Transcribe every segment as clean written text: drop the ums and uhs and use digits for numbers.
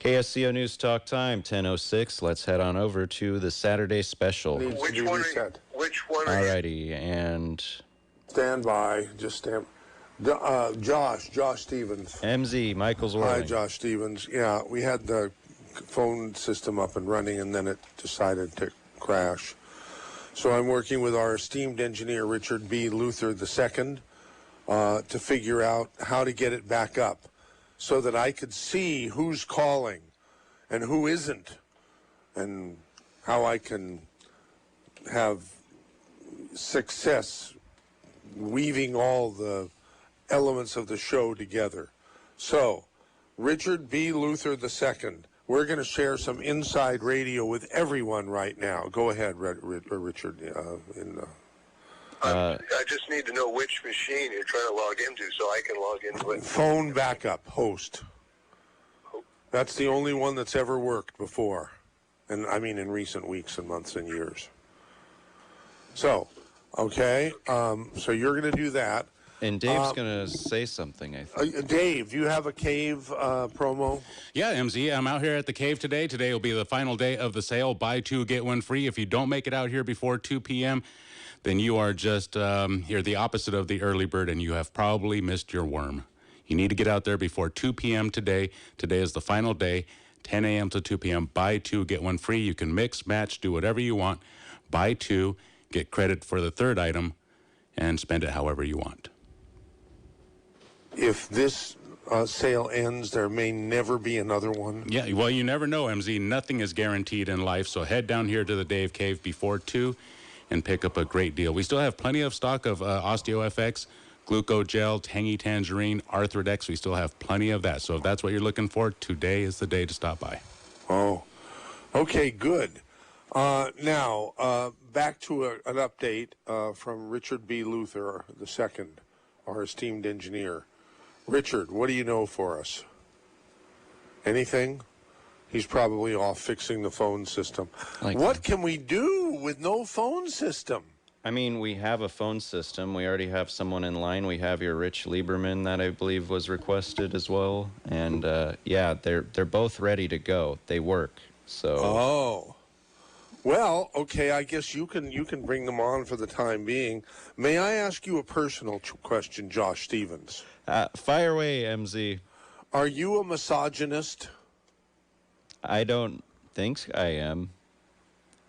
KSCO News Talk Time, 10:06. Let's head on over to the Saturday special. Which one? Alrighty, and stand by. Just stand. Josh Stevens. MZ, Michael Zwerling. Hi, Josh Stevens. Yeah, we had the phone system up and running, and then it decided to crash. So I'm working with our esteemed engineer, Richard B. Luther II, to figure out how to get it back up so that I could see who's calling and who isn't, and how I can have success weaving all the elements of the show together. So, Richard B. Luther II, we're going to share some inside radio with everyone right now. Go ahead, Richard. I just need to know which machine you're trying to log into so I can log into it. Phone backup host. That's the only one that's ever worked before. And I mean in recent weeks and months and years. So, okay, so you're going to do that. And Dave's going to say something, I think. Dave, do you have a cave promo? Yeah, MZ, I'm out here at the cave today. Today will be the final day of the sale. Buy two, get one free. If you don't make it out here before 2 p.m., then you are just, you're the opposite of the early bird, and you have probably missed your worm. You need to get out there before 2 p.m. today. Today is the final day, 10 a.m. to 2 p.m. Buy two, get one free. You can mix, match, do whatever you want. Buy two, get credit for the third item, and spend it however you want. If this sale ends, there may never be another one. Yeah, well, you never know, MZ. Nothing is guaranteed in life, so head down here to the Dave Cave before 2 and pick up a great deal. We still have plenty of stock of OsteoFX, Glucogel, Tangy Tangerine, Arthrodex. We still have plenty of that. So if that's what you're looking for, today is the day to stop by. Oh, okay, good. Now, back to an update from Richard B. Luther II, our esteemed engineer. Richard, what do you know for us? Anything? He's probably off fixing the phone system. What can we do with no phone system? I mean, we have a phone system. We already have someone in line. We have your Rich Lieberman that I believe was requested as well. And, yeah, they're both ready to go. They work, so... Oh. Well, okay, I guess you can bring them on for the time being. May I ask you a personal question, Josh Stevens? Fire away, MZ. Are you a misogynist? I don't think I am.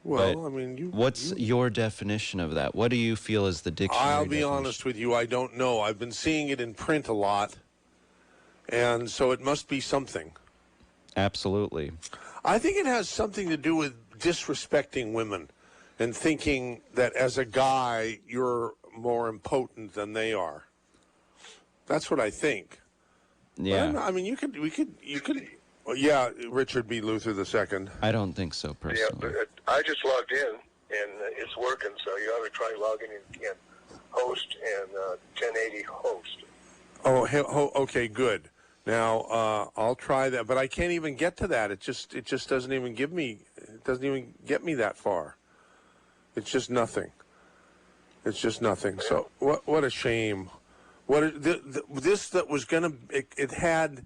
Well, but I mean, what's your definition of that? What do you feel is the dictionary I'll be definition? honest with you, I don't know. I've been seeing it in print a lot, and so it must be something. Absolutely. I think it has something to do with disrespecting women and thinking that as a guy you're more impotent than they are. That's what I think. Yeah. I mean, you could. Yeah, Richard B. Luther II. I don't think so, personally. Yeah, but I just logged in, and it's working, so you ought to try logging in again. Host and 1080 host. Oh, okay, good. Now, I'll try that, but I can't even get to that. It just doesn't even give me, it doesn't even get me that far. It's just nothing. It's just nothing. So, what a shame. This that was going to, it had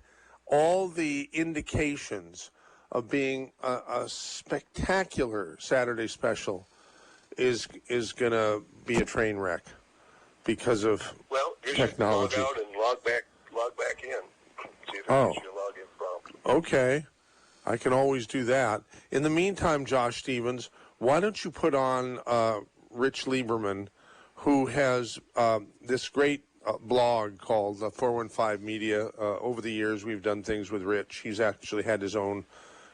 all the indications of being a spectacular Saturday special is going to be a train wreck because of technology. Should log out and log back in. See if it gives you a login prompt. Okay. I can always do that. In the meantime, Josh Stevens, why don't you put on Rich Lieberman, who has this great blog called 415 Media. Over the years, we've done things with Rich. He's actually had his own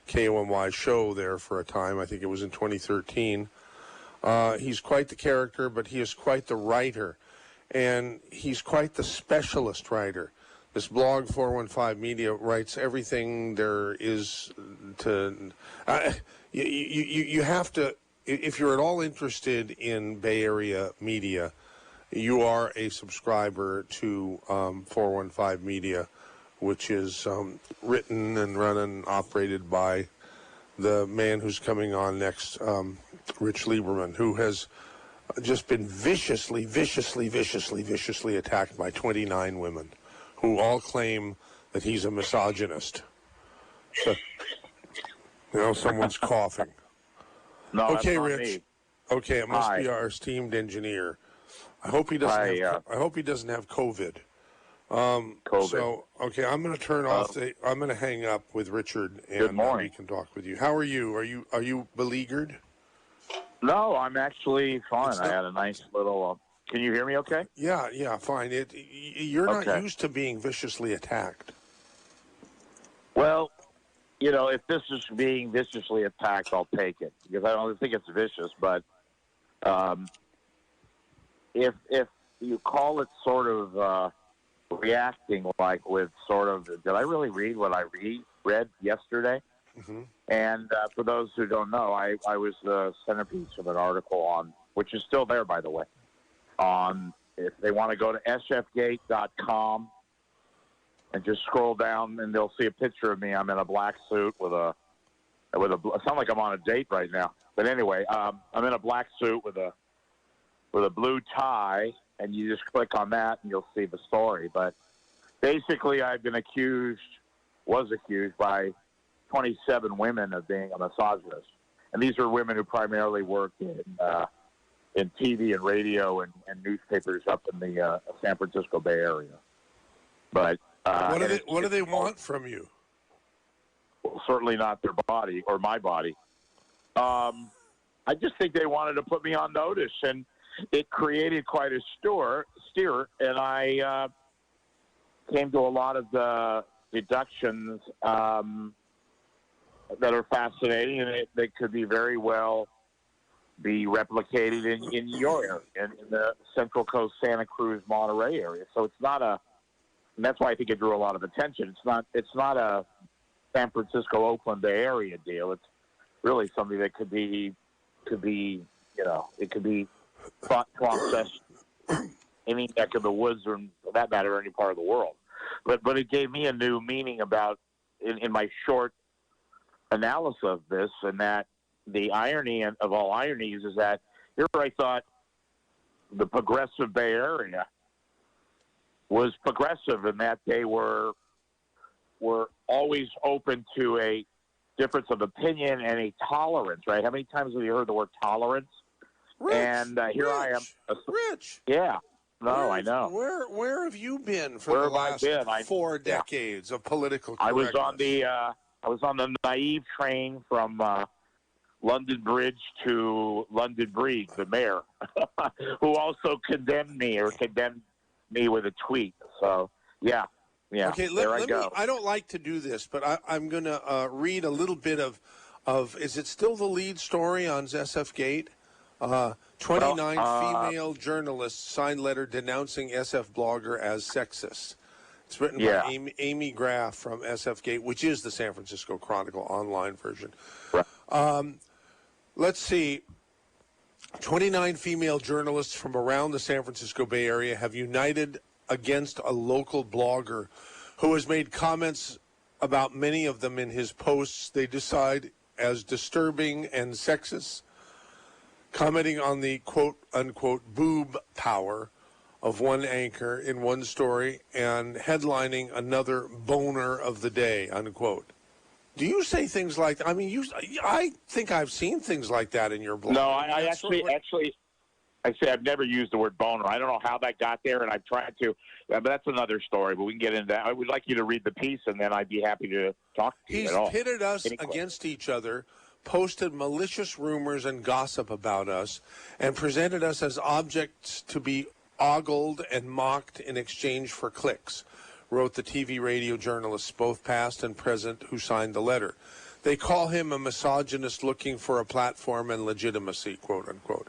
KOMY show there for a time. I think it was in 2013. He's quite the character, but he is quite the writer. And he's quite the specialist writer. This blog, 415 Media, writes everything there is to... you have to... If you're at all interested in Bay Area media, you are a subscriber to 415 Media, which is written and run and operated by the man who's coming on next, Rich Lieberman, who has just been viciously attacked by 29 women who all claim that he's a misogynist. Someone's coughing. No, Okay, that's not Rich. me. Okay, it must Hi. be our esteemed engineer. I hope he doesn't have. I hope he doesn't have COVID. COVID. So, okay, I'm going to turn off the. I'm going to hang up with Richard, Good and morning. we can talk with you. How are you? Are you beleaguered? No, I'm actually fine. It's I had a nice little. Can you hear me? Okay. Yeah, fine. You're not Okay. used to being viciously attacked. Well, you know, if this is being viciously attacked, I'll take it because I don't think it's vicious. But if you call it sort of reacting, like with sort of, did I really read what I read yesterday? Mm-hmm. And for those who don't know, I was the centerpiece of an article on, which is still there, by the way, on, if they want to go to sfgate.com and just scroll down, and they'll see a picture of me. I'm in a black suit with a. I sound like I'm on a date right now. But anyway, I'm in a black suit with a blue tie, and you just click on that, and you'll see the story. But basically, I've been was accused by 27 women of being a misogynist, and these are women who primarily work in TV and radio and newspapers up in the San Francisco Bay Area. But what do they want from you? Well, certainly not their body or my body. I just think they wanted to put me on notice, and it created quite a stir. And I came to a lot of the deductions that are fascinating, and they could be very well be replicated in your area, in the Central Coast, Santa Cruz, Monterey area. So it's not and that's why I think it drew a lot of attention. It's not a San Francisco, Oakland Bay Area deal. It's really something that could be, it could be thought process any neck of the woods, or for that matter, any part of the world. But it gave me a new meaning about, in my short analysis of this, and that the irony of all ironies is that here I thought the progressive Bay Area was progressive in that they were always open to a difference of opinion and a tolerance, right? How many times have you heard the word tolerance? Rich, and here I am. Rich. Yeah. No, I know. Where have you been for the last 4 decades of political correctness? I was on the naive train from London Bridge to London Bridge, the mayor, who also condemned me with a tweet. So, yeah. Okay, let me go. I don't like to do this, but I'm going to read a little bit of, is it still the lead story on SF Gate? 29 female journalists signed letter denouncing SF blogger as sexist. It's written by Amy Graff from SF Gate, which is the San Francisco Chronicle online version. Right. Let's see. 29 female journalists from around the San Francisco Bay Area have united against a local blogger who has made comments about many of them in his posts they decide as disturbing and sexist, commenting on the quote-unquote boob power of one anchor in one story and headlining another boner of the day, unquote. Do you say things like that? I mean, I think I've seen things like that in your blog. No, I actually, I say I've never used the word boner. I don't know how that got there, and I've tried to. But that's another story, but we can get into that. I would like you to read the piece, and then I'd be happy to talk to you at all. He's pitted us against each other, posted malicious rumors and gossip about us, and presented us as objects to be ogled and mocked in exchange for clicks, wrote the TV radio journalists, both past and present, who signed the letter. They call him a misogynist looking for a platform and legitimacy, quote unquote.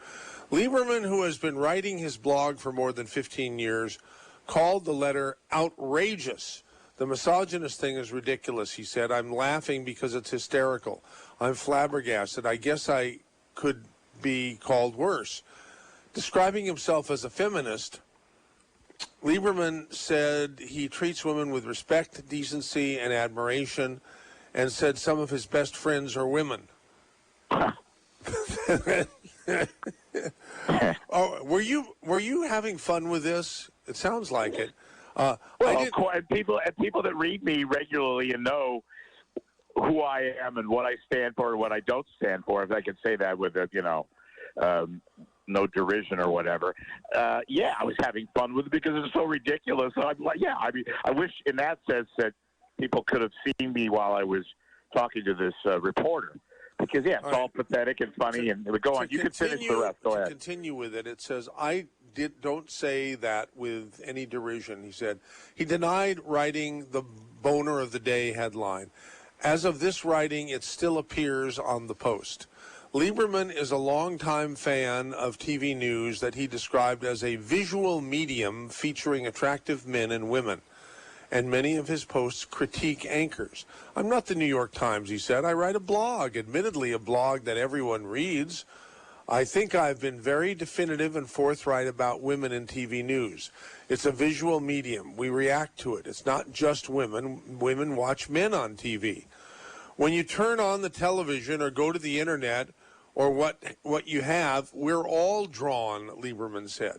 Lieberman, who has been writing his blog for more than 15 years, called the letter outrageous. The misogynist thing is ridiculous, he said. I'm laughing because it's hysterical. I'm flabbergasted. I guess I could be called worse. Describing himself as a feminist, Lieberman said he treats women with respect, decency, and admiration, and said some of his best friends are women. Oh, were you having fun with this? It sounds like it. Well, of course, and people that read me regularly and know who I am and what I stand for and what I don't stand for, if I can say that with no derision or whatever. Yeah, I was having fun with it because it's so ridiculous. So I'm like, yeah, I mean, I wish in that sense that people could have seen me while I was talking to this reporter. Because, yeah, it's all pathetic and funny. And go on. You can finish the rest. Go ahead. To continue with it, it says, don't say that with any derision, he said. He denied writing the Boner of the Day headline. As of this writing, it still appears on the Post. Lieberman is a longtime fan of TV news that he described as a visual medium featuring attractive men and women. And many of his posts critique anchors. I'm not the New York Times, he said. I write a blog, admittedly a blog that everyone reads. I think I've been very definitive and forthright about women in TV news. It's a visual medium. We react to it. It's not just women. Women watch men on TV. When you turn on the television or go to the internet or what you have, we're all drawn, Lieberman said.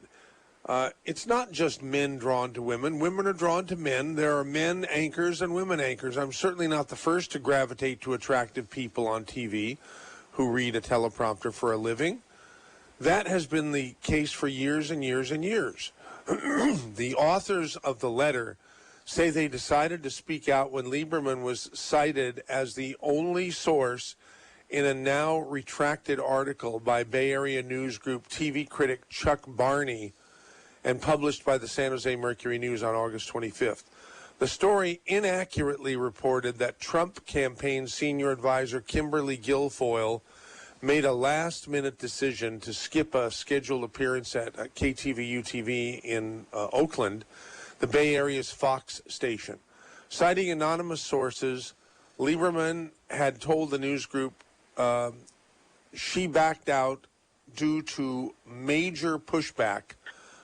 It's not just men drawn to women. Women are drawn to men. There are men anchors and women anchors. I'm certainly not the first to gravitate to attractive people on TV who read a teleprompter for a living. That has been the case for years and years and years. The authors of the letter say they decided to speak out when Lieberman was cited as the only source in a now retracted article by Bay Area news group TV critic Chuck Barney and published by the San Jose Mercury News on August 25th. The story inaccurately reported that Trump campaign senior advisor Kimberly Guilfoyle made a last-minute decision to skip a scheduled appearance at KTVU-TV in Oakland, the Bay Area's Fox station. Citing anonymous sources, Lieberman had told the news group she backed out due to major pushback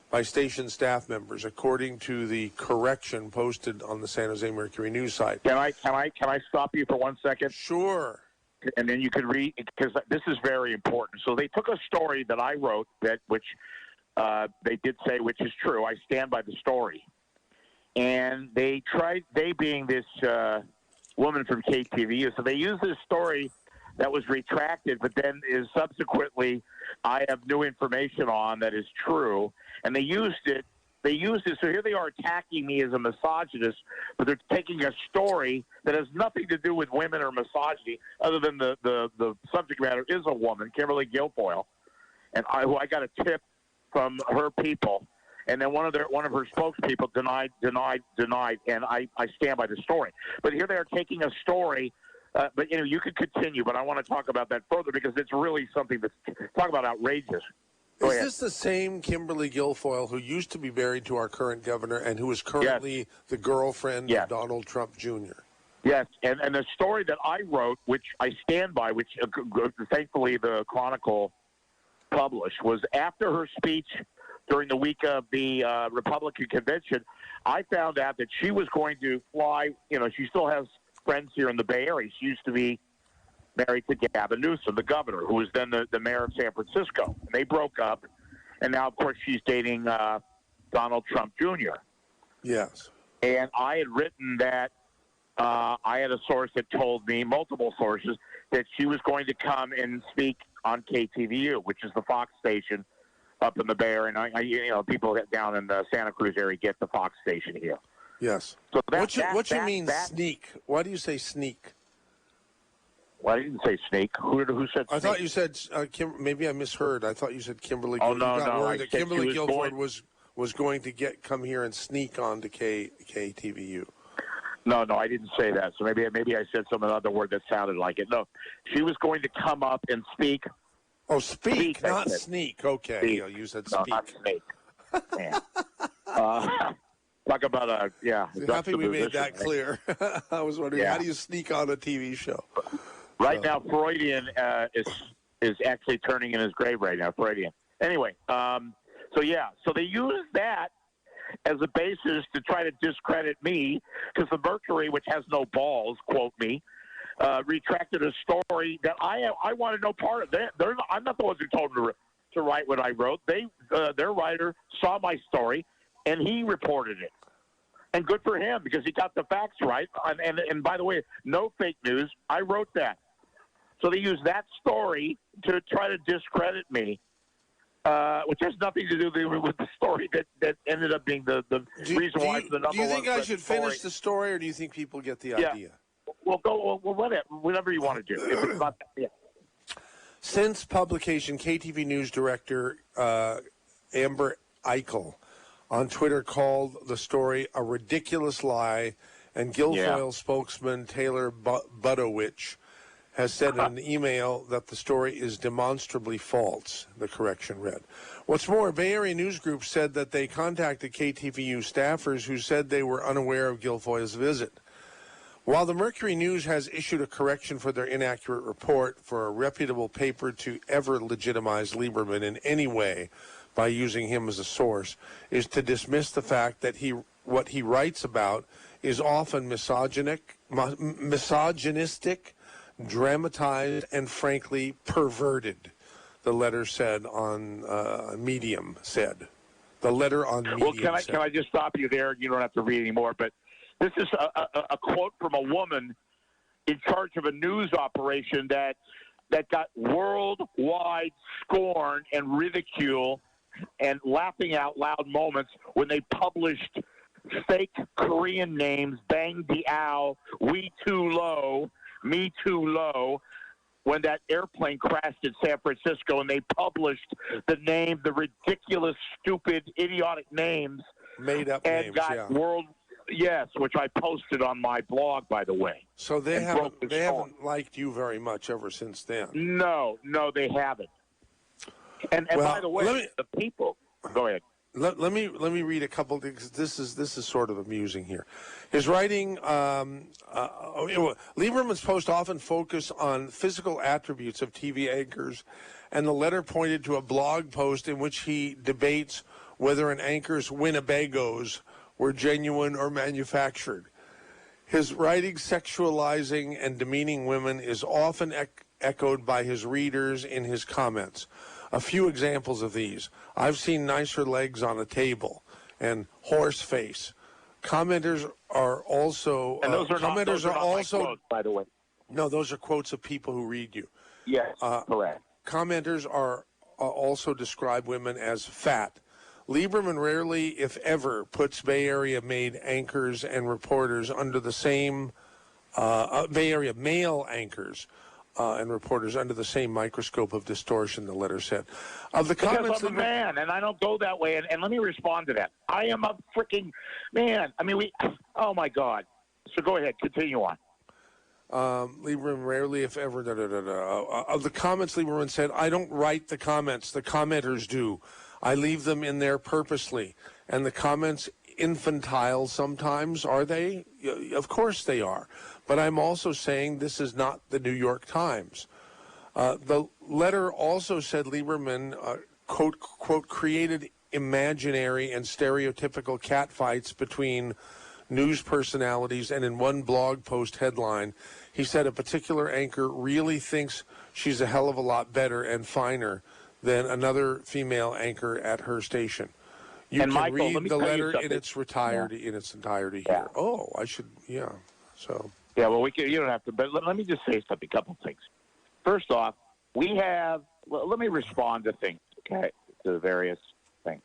by station staff members, according to the correction posted on the San Jose Mercury News site. Can I stop you for 1 second? Sure. And then you can read, because this is very important. So they took a story that I wrote, which they did say, which is true. I stand by the story. And they being this woman from KTVU, so they used this story that was retracted, but then is subsequently I have new information on that is true. And they used it. So here they are attacking me as a misogynist, but they're taking a story that has nothing to do with women or misogyny, other than the subject matter is a woman, Kimberly Guilfoyle, and who I got a tip from her people, and then one of her spokespeople denied, and I stand by the story. But here they are taking a story. But you could continue, but I want to talk about that further because it's really something that's talk about outrageous. Is this the same Kimberly Guilfoyle who used to be married to our current governor and who is currently the girlfriend of Donald Trump Jr.? Yes, and the story that I wrote, which I stand by, which thankfully the Chronicle published, was after her speech during the week of the Republican convention. I found out that she was going to fly. She still has friends here in the Bay Area. She used to be married to Gavin Newsom, the governor, who was then the mayor of San Francisco. And they broke up, and now, of course, she's dating Donald Trump Jr. Yes. And I had written that I had a source that told me, multiple sources, that she was going to come and speak on KTVU, which is the Fox station up in the Bay Area. And people down in the Santa Cruz area get the Fox station here. Yes. So what you mean sneak? Why do you say sneak? Well, I didn't say snake. Who said snake? I thought you said, maybe I misheard. I thought you said Kimberly Guilfoyle. Oh, no. Word that Kimberly Guilfoyle was going to come here and sneak on to KTVU. No, I didn't say that. So maybe I said some other word that sounded like it. No, she was going to come up and speak. Oh, speak not sneak. Okay. Speak. Yeah, you said speak. No, not snake. Talk about happy we made that clear. I was wondering, how do you sneak on a TV show? Right now, Freudian is actually turning in his grave right now. Freudian. Anyway, so they use that as a basis to try to discredit me because the Mercury, which has no balls, quote me, retracted a story that I wanted no part of. I'm not the ones who told them to write what I wrote. Their writer saw my story, and he reported it. And good for him because he got the facts right. And by the way, no fake news. I wrote that. So they used that story to try to discredit me, which has nothing to do with the story that ended up being the reason why it's the number one. Do you think I should story. finish the story, or do you think people get the idea? Well, go whatever you want to do. If it's not, Since publication, KTV News director Amber Eichel on Twitter called the story a ridiculous lie, and Guilfoyle spokesman Taylor Budowich has said in an email that the story is demonstrably false, the correction read. What's more, Bay Area News Group said that they contacted KTVU staffers who said they were unaware of Guilfoyle's visit. While the Mercury News has issued a correction for their inaccurate report, for a reputable paper to ever legitimize Lieberman in any way by using him as a source is to dismiss the fact that what he writes about is often misogynistic, dramatized, and frankly perverted. The letter said on Medium said. The letter on Medium said. Can I just stop you there? You don't have to read anymore, but this is a quote from a woman in charge of a news operation that got worldwide scorn and ridicule and laughing out loud moments when they published fake Korean names, Bang Diao, We Too Low, Me Too Low, when that airplane crashed in San Francisco and they published the ridiculous, stupid, idiotic names. Made up and names, got Yes, which I posted on my blog, by the way. So they haven't liked you very much ever since then. No, they haven't. And well, by the way, the people. Go ahead. Let me read a couple of things. This is sort of amusing here. His writing, Lieberman's posts often focus on physical attributes of TV anchors, and the letter pointed to a blog post in which he debates whether an anchor's Winnebagos were genuine or manufactured. His writing sexualizing and demeaning women is often echoed by his readers in his comments. A few examples of these. I've seen nicer legs on a table and horse face. Commenters are also... And those are not my quotes, by the way. No, those are quotes of people who read you. Yes, correct. Commenters are also describe women as fat. Lieberman rarely, if ever, puts Bay Area-made anchors and reporters under the same... Bay Area male anchors and reporters under the same microscope of distortion, the letter said. Of the comments, because I'm a man, and I don't go that way. And let me respond to that. I am a freaking man. I mean, oh, my God. So go ahead. Continue on. Lieberman rarely, if ever, Of the comments, Lieberman said, I don't write the comments. The commenters do. I leave them in there purposely. And the comments infantile sometimes, are they? Of course they are. But I'm also saying this is not the New York Times. The letter also said Lieberman, quote, created imaginary and stereotypical catfights between news personalities, and in one blog post headline, he said a particular anchor really thinks she's a hell of a lot better and finer than another female anchor at her station. You can Michael, read the letter in its entirety here. Oh, I should, So. Yeah, well, you don't have to, but let me just say something, a couple things. First off, let me respond to things, okay, to the various things.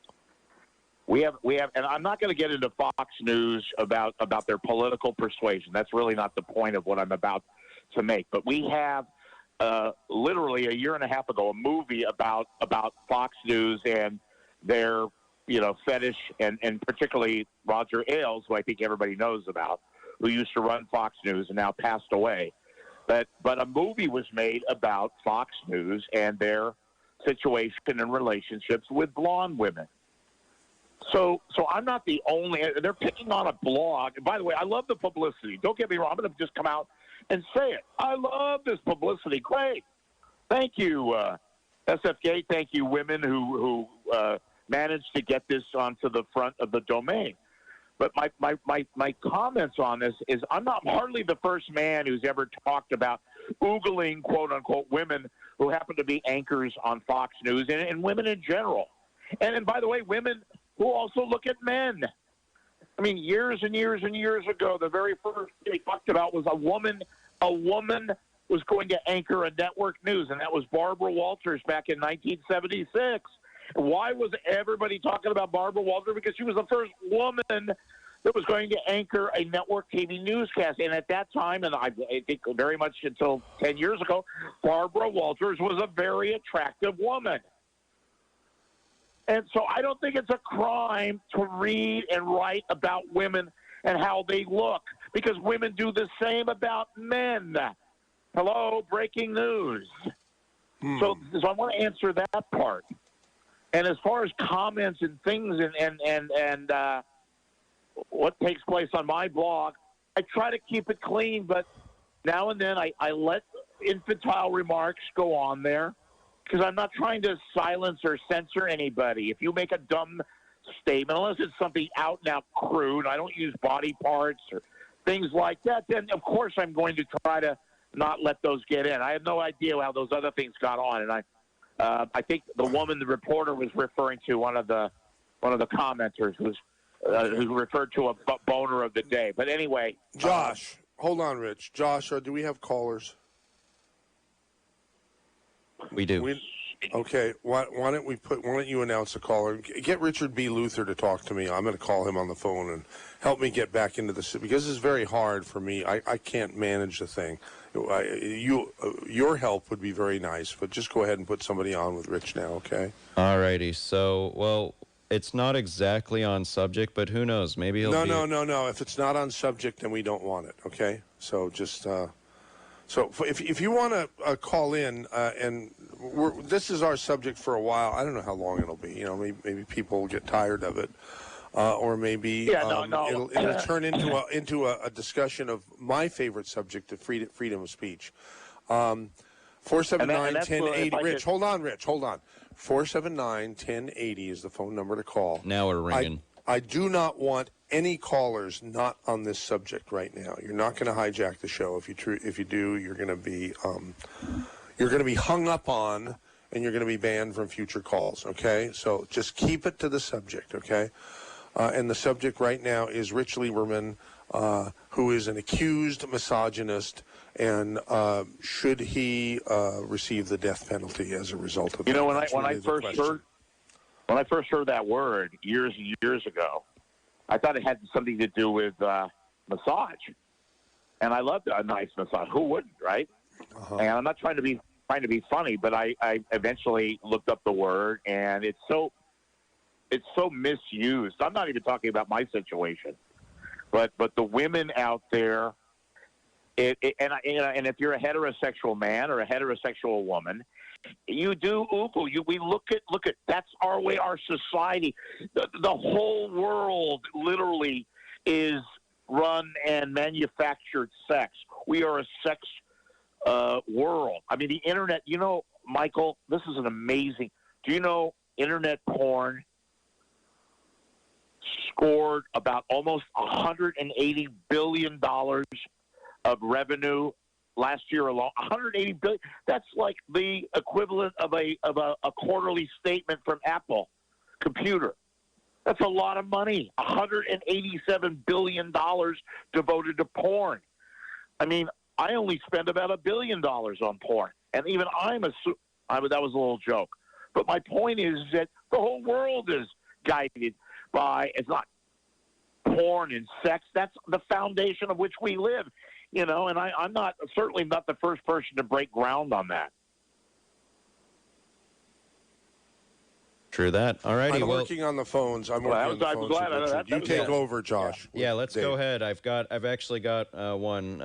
We have, and I'm not going to get into Fox News about their political persuasion. That's really not the point of what I'm about to make. But we have literally a year and a half ago a movie about Fox News and their fetish, and particularly Roger Ailes, who I think everybody knows about, who used to run Fox News and now passed away. But a movie was made about Fox News and their situation and relationships with blonde women. So I'm not the only. They're picking on a blog. And by the way, I love the publicity. Don't get me wrong. I'm going to just come out and say it. I love this publicity. Great. Thank you, SFK. Thank you, women who managed to get this onto the front of the domain. But my comments on this is I'm hardly the first man who's ever talked about oogling, quote unquote, women who happen to be anchors on Fox News and women in general. And by the way, women who also look at men. I mean, years and years and years ago, the very first thing they talked about was a woman was going to anchor a network news, and that was Barbara Walters back in 1976. Why was everybody talking about Barbara Walters? Because she was the first woman that was going to anchor a network TV newscast. And at that time, and I think very much until 10 years ago, Barbara Walters was a very attractive woman. And so I don't think it's a crime to read and write about women and how they look, because women do the same about men. Hello, breaking news. So I want to answer that part. And as far as comments and things and what takes place on my blog, I try to keep it clean, but now and then I let infantile remarks go on there because I'm not trying to silence or censor anybody. If you make a dumb statement, unless it's something out and out crude, I don't use body parts or things like that, then of course I'm going to try to not let those get in. I have no idea how those other things got on, and I think the woman, the reporter, was referring to one of the commenters who referred to a boner of the day. But anyway, Josh, hold on, Rich. Josh, do we have callers? We do. Okay. Why don't you announce a caller? Get Richard B. Luther to talk to me. I'm going to call him on the phone and help me get back into this, because it's very hard for me. I can't manage the thing. Your help would be very nice, but just go ahead and put somebody on with Rich now, okay? All righty. So, well, it's not exactly on subject, but who knows? Maybe he'll No. If it's not on subject, then we don't want it, okay? So just so if you want to call in, and this is our subject for a while. I don't know how long it'll be. Maybe people will get tired of it. Or maybe it'll turn into a discussion of my favorite subject, of freedom of speech. 479-1080. Rich, hold on. 479-1080 is the phone number to call. Now we're ringing. I do not want any callers not on this subject right now. You're not going to hijack the show. If you do, you're going to be hung up on, and you're going to be banned from future calls. Okay, so just keep it to the subject. Okay. And the subject right now is Rich Lieberman, who is an accused misogynist, and should he receive the death penalty as a result of that? When I first heard that word years and years ago, I thought it had something to do with massage, and I loved a nice massage. Who wouldn't, right? Uh-huh. And I'm not trying to be funny, but I eventually looked up the word, and it's so misused. I'm not even talking about my situation, but the women out there, and if you're a heterosexual man or a heterosexual woman, you do oogle. We look at that's our way, our society. The whole world literally is run and manufactured sex. We are a sex world. I mean, the internet. Michael, this is an amazing. Do you know internet porn scored about almost $180 billion of revenue last year alone? $180 billion. That's like the equivalent of a quarterly statement from Apple computer. That's a lot of money. $187 billion devoted to porn. I mean, I only spend about $1 billion on porn, and even that was a little joke. But my point is that the whole world is guided by, it's not porn and sex. That's the foundation of which we live, and I'm certainly not the first person to break ground on that. True that. All righty. I'm working on the phones. I'm working on the phones. You take over, Josh. Yeah, let's go ahead. I've actually got one.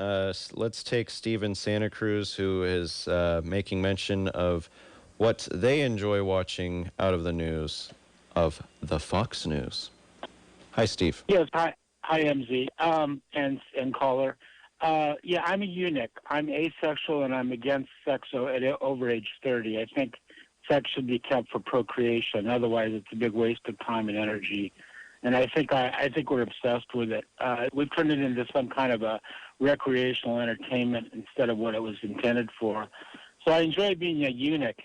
Let's take Steve in Santa Cruz, who is making mention of what they enjoy watching out of the news of the Fox News. Hi, Steve. Yes, hi MZ, and caller. I'm a eunuch. I'm asexual, and I'm against sex over age 30. I think sex should be kept for procreation. Otherwise, it's a big waste of time and energy. And I think we're obsessed with it. We've turned it into some kind of a recreational entertainment instead of what it was intended for. So I enjoy being a eunuch,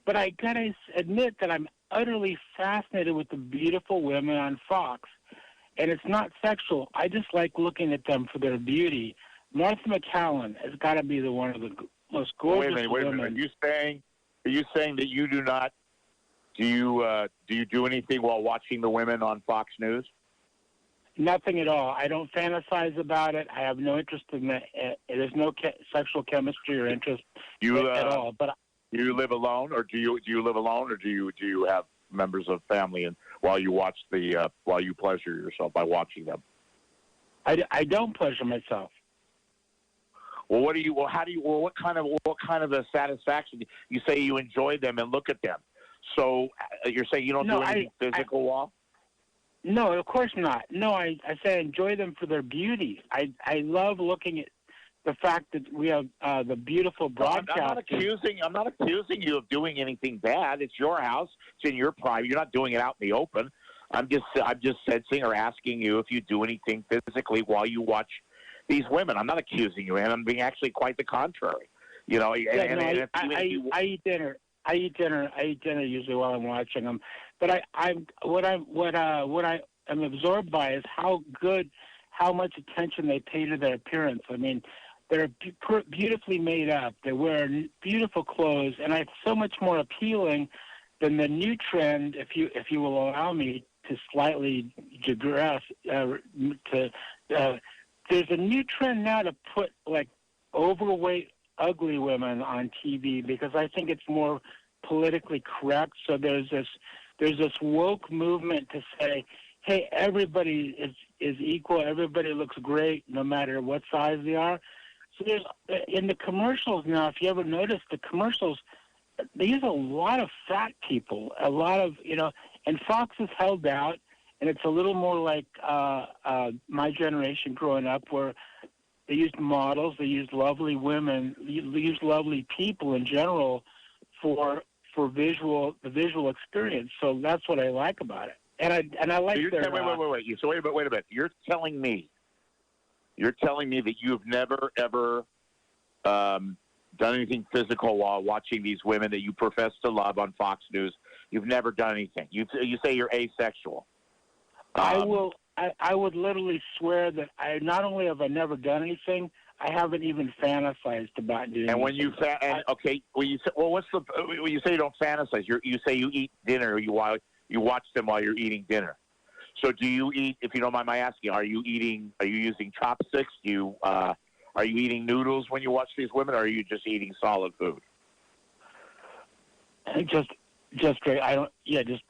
but I gotta admit that I'm utterly fascinated with the beautiful women on Fox. and it's not sexual. I just like looking at them for their beauty. Martha McCallum has got to be one of the most gorgeous women. Wait a minute. Are you saying that you do not? Do you do anything while watching the women on Fox News? Nothing at all. I don't fantasize about it. I have no interest in that. There's no sexual chemistry or interest at all. But you live alone, or do you live alone, or do you have members of family and while you watch while you pleasure yourself by watching them? I don't pleasure myself. Well, what kind of a satisfaction? You say you enjoy them and look at them. So you're saying you don't do anything physical while? No, of course not. No, I say I enjoy them for their beauty. I love looking at the fact that we have the beautiful broadcast. I'm not accusing you of doing anything bad. It's your house. It's in your private. You're not doing it out in the open. I'm just sensing or asking you if you do anything physically while you watch these women. I'm not accusing you, and I'm being actually quite the contrary. You know, I eat dinner. I eat dinner usually while I'm watching them. But what I am absorbed by is how much attention they pay to their appearance. I mean, they're beautifully made up. They wear beautiful clothes, and it's so much more appealing than the new trend. If you will allow me to slightly digress, there's a new trend now to put like overweight, ugly women on TV because I think it's more politically correct. So there's this woke movement to say, hey, everybody is equal. Everybody looks great no matter what size they are. So there's in the commercials now, if you ever notice the commercials, they use a lot of fat people, a lot of, and Fox has held out, and it's a little more like my generation growing up where they used models, they used lovely women, they used lovely people in general for the visual experience. So that's what I like about it. And I like their... Wait. So wait a minute. You're telling me that you've never, ever done anything physical while watching these women that you profess to love on Fox News. You've never done anything. You say you're asexual. I would literally swear that I not only have I never done anything, I haven't even fantasized about doing. And when you when you say you don't fantasize, you say you eat dinner. You watch them while you're eating dinner. So do you eat? If you don't mind my asking, are you using chopsticks? Are you eating noodles when you watch these women, or are you just eating solid food? Just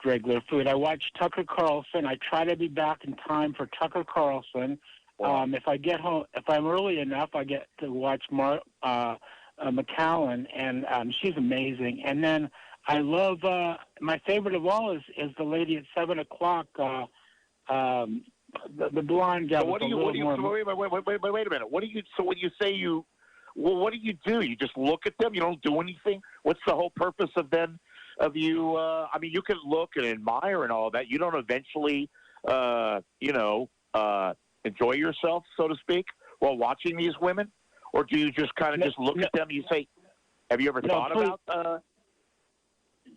regular food. I watch Tucker Carlson. I try to be back in time for Tucker Carlson. Wow. If I get home, if I'm early enough, I get to watch McCallum, and she's amazing. And then I love my favorite of all is the lady at 7 o'clock, the blonde gal. Wait a minute. What do you? So when you say what do you do? You just look at them. You don't do anything. What's the whole purpose of you? I mean, you can look and admire and all that. You don't eventually, enjoy yourself, so to speak, while watching these women, or do you just kind of just look at them? And you say, "Have you ever thought about?"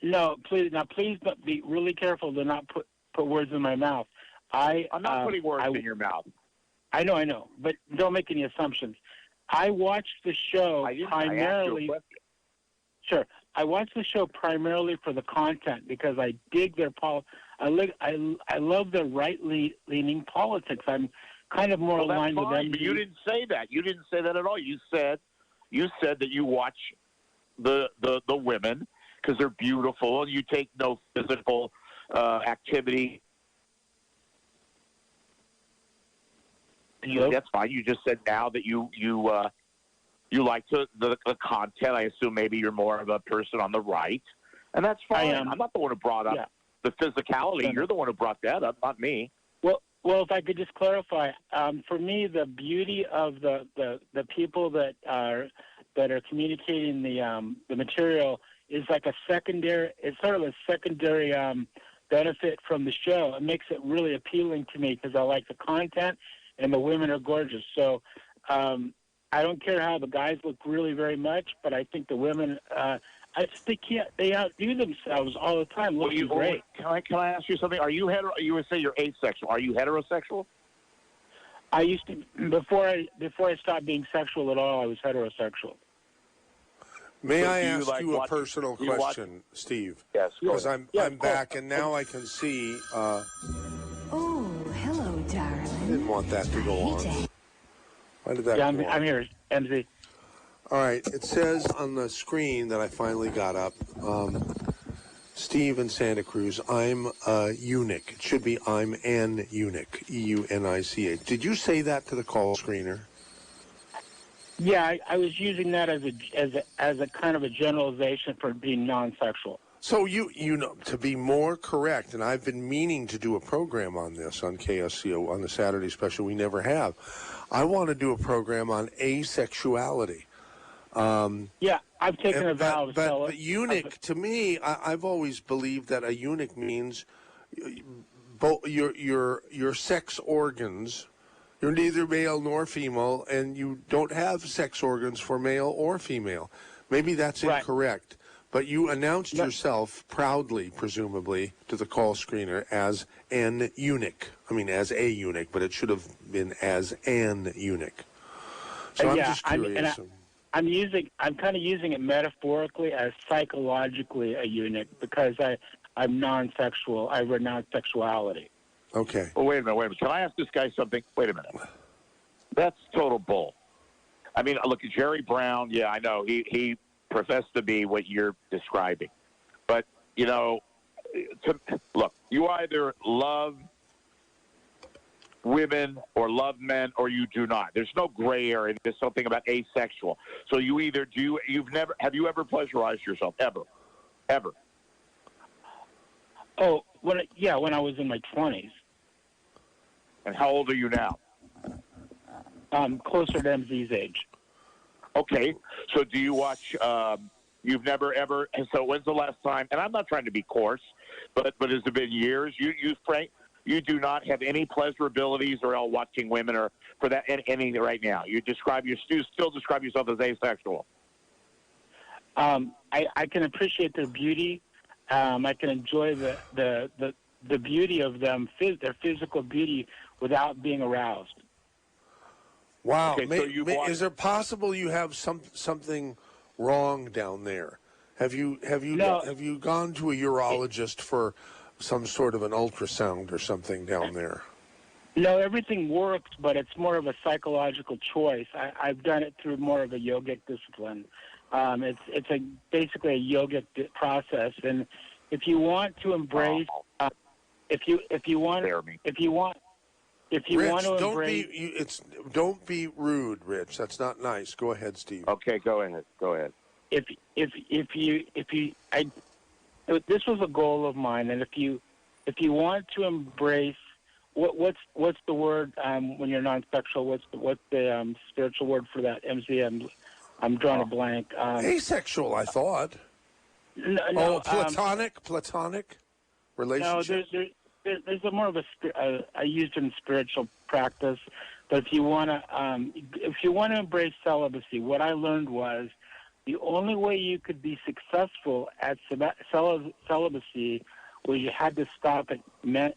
No, please. Now, please, but be really careful to not put words in my mouth. I'm not putting words in your mouth. I know, but don't make any assumptions. I watched the show primarily. Sure, I watched the show primarily for the content because I dig their I love their right-leaning politics. I'm kind of more aligned with them. But you didn't say that. You didn't say that at all. You said that you watch the women because they're beautiful and you take no physical activity. That's fine. You just said now that you like the content. I assume maybe you're more of a person on the right, and that's fine. I am. I'm not the one who brought up the physicality. You're the one who brought that up, not me. Well, if I could just clarify, for me, the beauty of the people that are communicating the material is like a secondary. It's sort of a secondary benefit from the show. It makes it really appealing to me because I like the content and the women are gorgeous. So I don't care how the guys look really very much, but I think the women I just they can't. They outdo themselves all the time. Looking great. Can I ask you something? Are you You would say you're asexual. Are you heterosexual? I used to before I stopped being sexual at all. I was heterosexual. May So I do you ask like you a watching- personal do you watch- question, Steve? Yes. Because I'm Yeah, of course. back, and now I can see. Oh, hello, darling. I didn't want that to go on. Why did that Yeah, go on? I'm here, MZ. All right. It says on the screen that I finally got up, Steve in Santa Cruz, I'm a eunuch. It should be I'm an eunuch, EUNICH. Did you say that to the call screener? Yeah, I was using that as a kind of a generalization for being non-sexual. So you know, to be more correct, and I've been meaning to do a program on this on KSCO on the Saturday special. We never have. I want to do a program on asexuality. Yeah, I've taken a vow of but eunuch, to me, I've always believed that a eunuch means both your sex organs. You're neither male nor female, and you don't have sex organs for male or female. Maybe that's Right. incorrect. But you announced yourself proudly, presumably, to the call screener as an eunuch. I mean, as a eunuch, but it should have been as an eunuch. So I'm just curious. I'm kind of using it metaphorically as psychologically a eunuch because I'm non-sexual. I renounce sexuality. Okay. Well, wait a minute. Can I ask this guy something? Wait a minute. That's total bull. I mean, look at Jerry Brown. Yeah, I know. He professed to be what you're describing. But, you know, look, you either love women or love men or you do not. There's no gray area. There's something about asexual. So you either do, have you ever pleasurized yourself? Ever? Oh, when I was in my 20s. And how old are you now? Closer to MZ's age. Okay, so do you watch? You've never ever. So when's the last time? And I'm not trying to be coarse, but has it been years? You do not have any pleasurabilities or all watching women or for that any right now. You still describe yourself as asexual. I can appreciate their beauty. I can enjoy the beauty of them, their physical beauty, without being aroused. Wow. Okay, so is it possible you have something wrong down there? Have you gone to a urologist for some sort of an ultrasound or something down there? No, everything works, but it's more of a psychological choice. I've done it through more of a yogic discipline. It's basically a yogic process, and if you want to embrace, if you want to embrace, don't be rude, Rich. That's not nice. Go ahead, Steve. Okay, go ahead. This was a goal of mine, and if you want to embrace, what's the word when you're non-sexual? What's the spiritual word for that? MZ, I'm drawing a blank. Asexual, I thought. No, platonic relationship. No, there's a more of I used it in spiritual practice, but if you want to embrace celibacy, what I learned was the only way you could be successful at celibacy was you had to stop it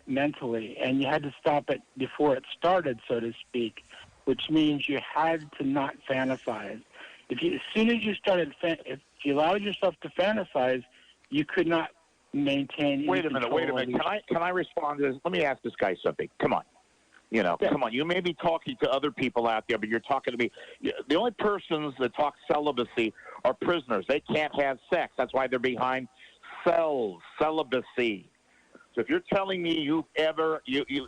mentally, and you had to stop it before it started, so to speak, which means you had to not fantasize. As soon as you started, if you allowed yourself to fantasize, you could not maintain. Wait a minute. Can I respond to this? Let me ask this guy something. Come on. Come on. You may be talking to other people out there, but you're talking to me. The only persons that talk celibacy are prisoners. They can't have sex. That's why they're behind cells. Celibacy. So if you're telling me you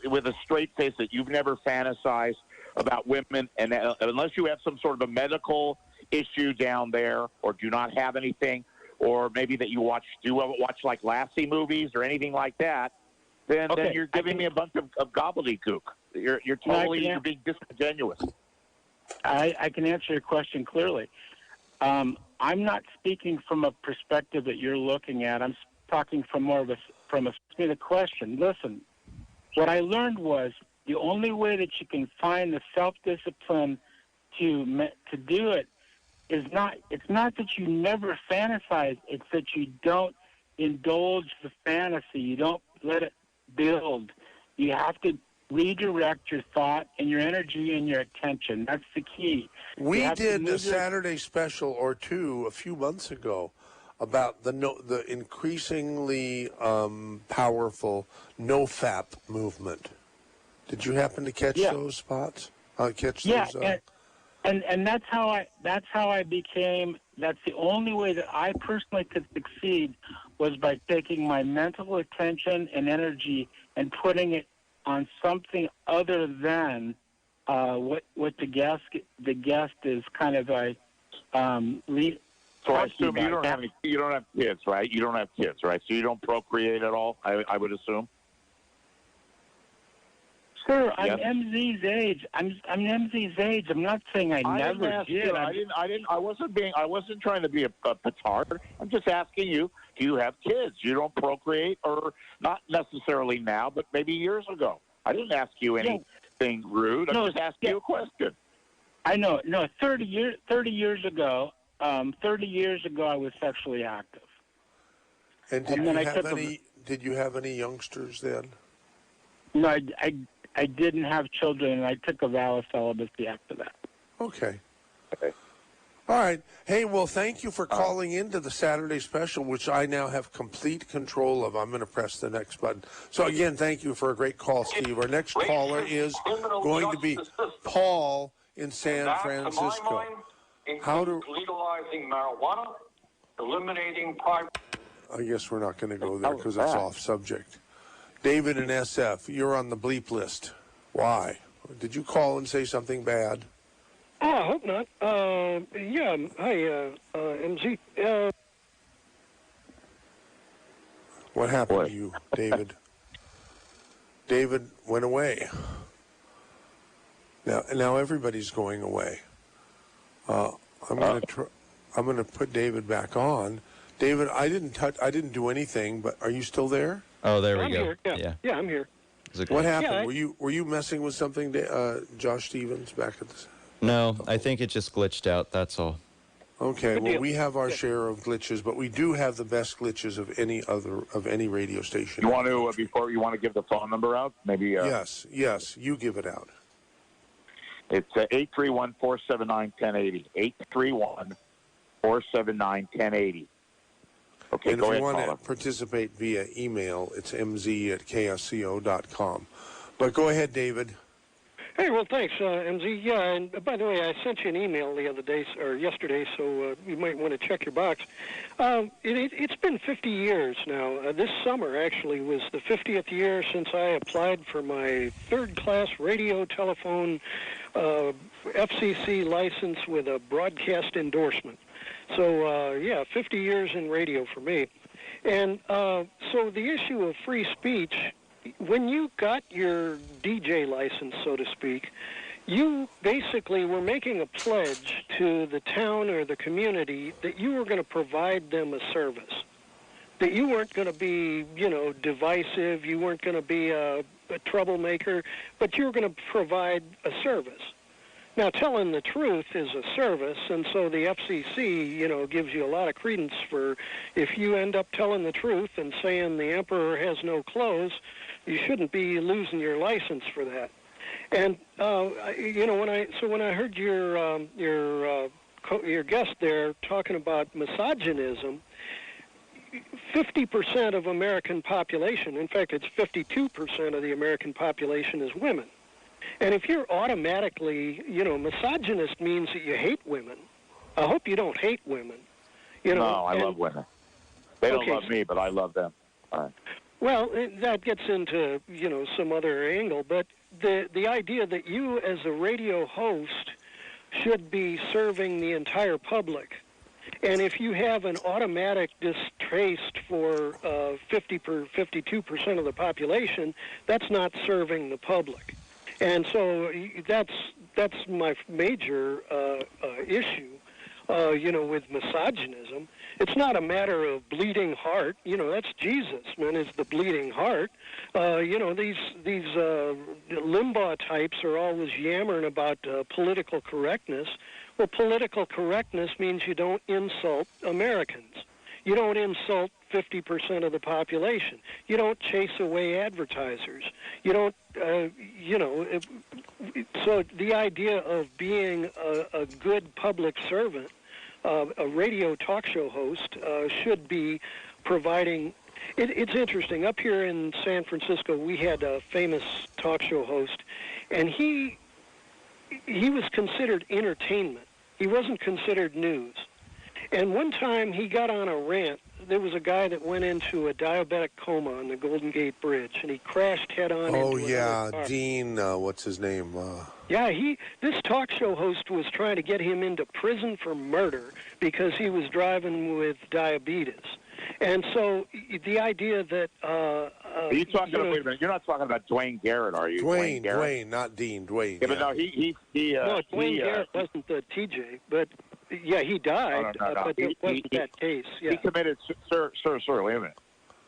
with a straight face that you've never fantasized about women, and unless you have some sort of a medical issue down there, or do not have anything, or maybe that you watch like Lassie movies or anything like that, then you're giving me a bunch of gobbledygook. You're being disingenuous. I can answer your question clearly. I'm not speaking from a perspective that you're looking at. I'm talking from more of the question. Listen, what I learned was the only way that you can find the self-discipline to do it it's not that you never fantasize. It's that you don't indulge the fantasy. You don't let it build. You have to redirect your thought and your energy and your attention. That's the key. We did a Saturday special or two a few months ago about the increasingly powerful NoFap movement. Did you happen to catch those spots? And that's how I became. That's the only way that I personally could succeed was by taking my mental attention and energy and putting it on something other than what the guest is kind of a So I assume you don't have kids, right? You don't have kids, right? So you don't procreate at all, I would assume. Sir, I'm MZ's age. I'm MZ's age. I'm not saying I never did. I wasn't trying to be a petard. I'm just asking you, do you have kids? You don't procreate, or not necessarily now, but maybe years ago. I didn't ask you anything rude. I just asked you a question. I know. No, 30 years ago, I was sexually active. And did you have any youngsters then? No, I didn't have children, and I took a vow of celibacy after that. Okay. All right. Hey, well, thank you for calling into the Saturday special, which I now have complete control of. I'm going to press the next button. So, again, thank you for a great call, Steve. Our next caller is going to be Paul in San Francisco. How to legalizing marijuana, eliminating private. I guess we're not going to go there because it's off subject. David in SF, you're on the bleep list. Why? Did you call and say something bad? Oh, I hope not. Hi, MZ. What happened to you, David? David went away. Now everybody's going away. I'm going to put David back on. David, I didn't do anything, but are you still there? Oh, there we I'm go. Here. Yeah, I'm here. What happened? Were you messing with something, Josh Stevens, back at this? No, I think it just glitched out. That's all. Okay. Well, we have our share of glitches, but we do have the best glitches of any radio station. You want to before you want to give the phone number out? Maybe. Yes. You give it out. It's 831-479-1080. 831-479-1080. Okay, and go if ahead, you want caller. to participate via email, it's mz@ksco.com. But go ahead, David. Hey, well, thanks, MZ. Yeah, and by the way, I sent you an email the other day, or yesterday, so you might want to check your box. It's been 50 years now. This summer, actually, was the 50th year since I applied for my third-class radio telephone FCC license with a broadcast endorsement. So, 50 years in radio for me. And so the issue of free speech, when you got your DJ license, so to speak, you basically were making a pledge to the town or the community that you were going to provide them a service, that you weren't going to be, divisive, you weren't going to be a troublemaker, but you were going to provide a service. Now, telling the truth is a service, and so the FCC, gives you a lot of credence for if you end up telling the truth and saying the emperor has no clothes, you shouldn't be losing your license for that. And when I heard your guest there talking about misogynism, 50% of American population, in fact, it's 52% of the American population is women. And if you're automatically, misogynist means that you hate women. I hope you don't hate women. No, I love women. They don't love me, but I love them. All right. Well, that gets into, some other angle, but the idea that you as a radio host should be serving the entire public, and if you have an automatic distaste for 52% of the population, that's not serving the public. And so that's my major issue. with misogynism. It's not a matter of bleeding heart. That's Jesus, man, is the bleeding heart. These Limbaugh types are always yammering about political correctness. Well, political correctness means you don't insult Americans. You don't insult 50% of the population. You don't chase away advertisers. You don't, so the idea of being a good public servant, a radio talk show host, should be providing. It's interesting. Up here in San Francisco, we had a famous talk show host, and he was considered entertainment. He wasn't considered news. And one time he got on a rant. There was a guy that went into a diabetic coma on the Golden Gate Bridge, and he crashed head-on into another car. Dean, what's his name? This talk show host was trying to get him into prison for murder because he was driving with diabetes. And so the idea that... Are you talking about, wait a minute, you're not talking about Dwayne Garrett, are you? Dwayne, not Dean, Dwayne. Yeah, but no, no, Dwayne Garrett wasn't the TJ, but... Yeah, he died, no. But it wasn't that case. Yeah. He committed, sir, wait a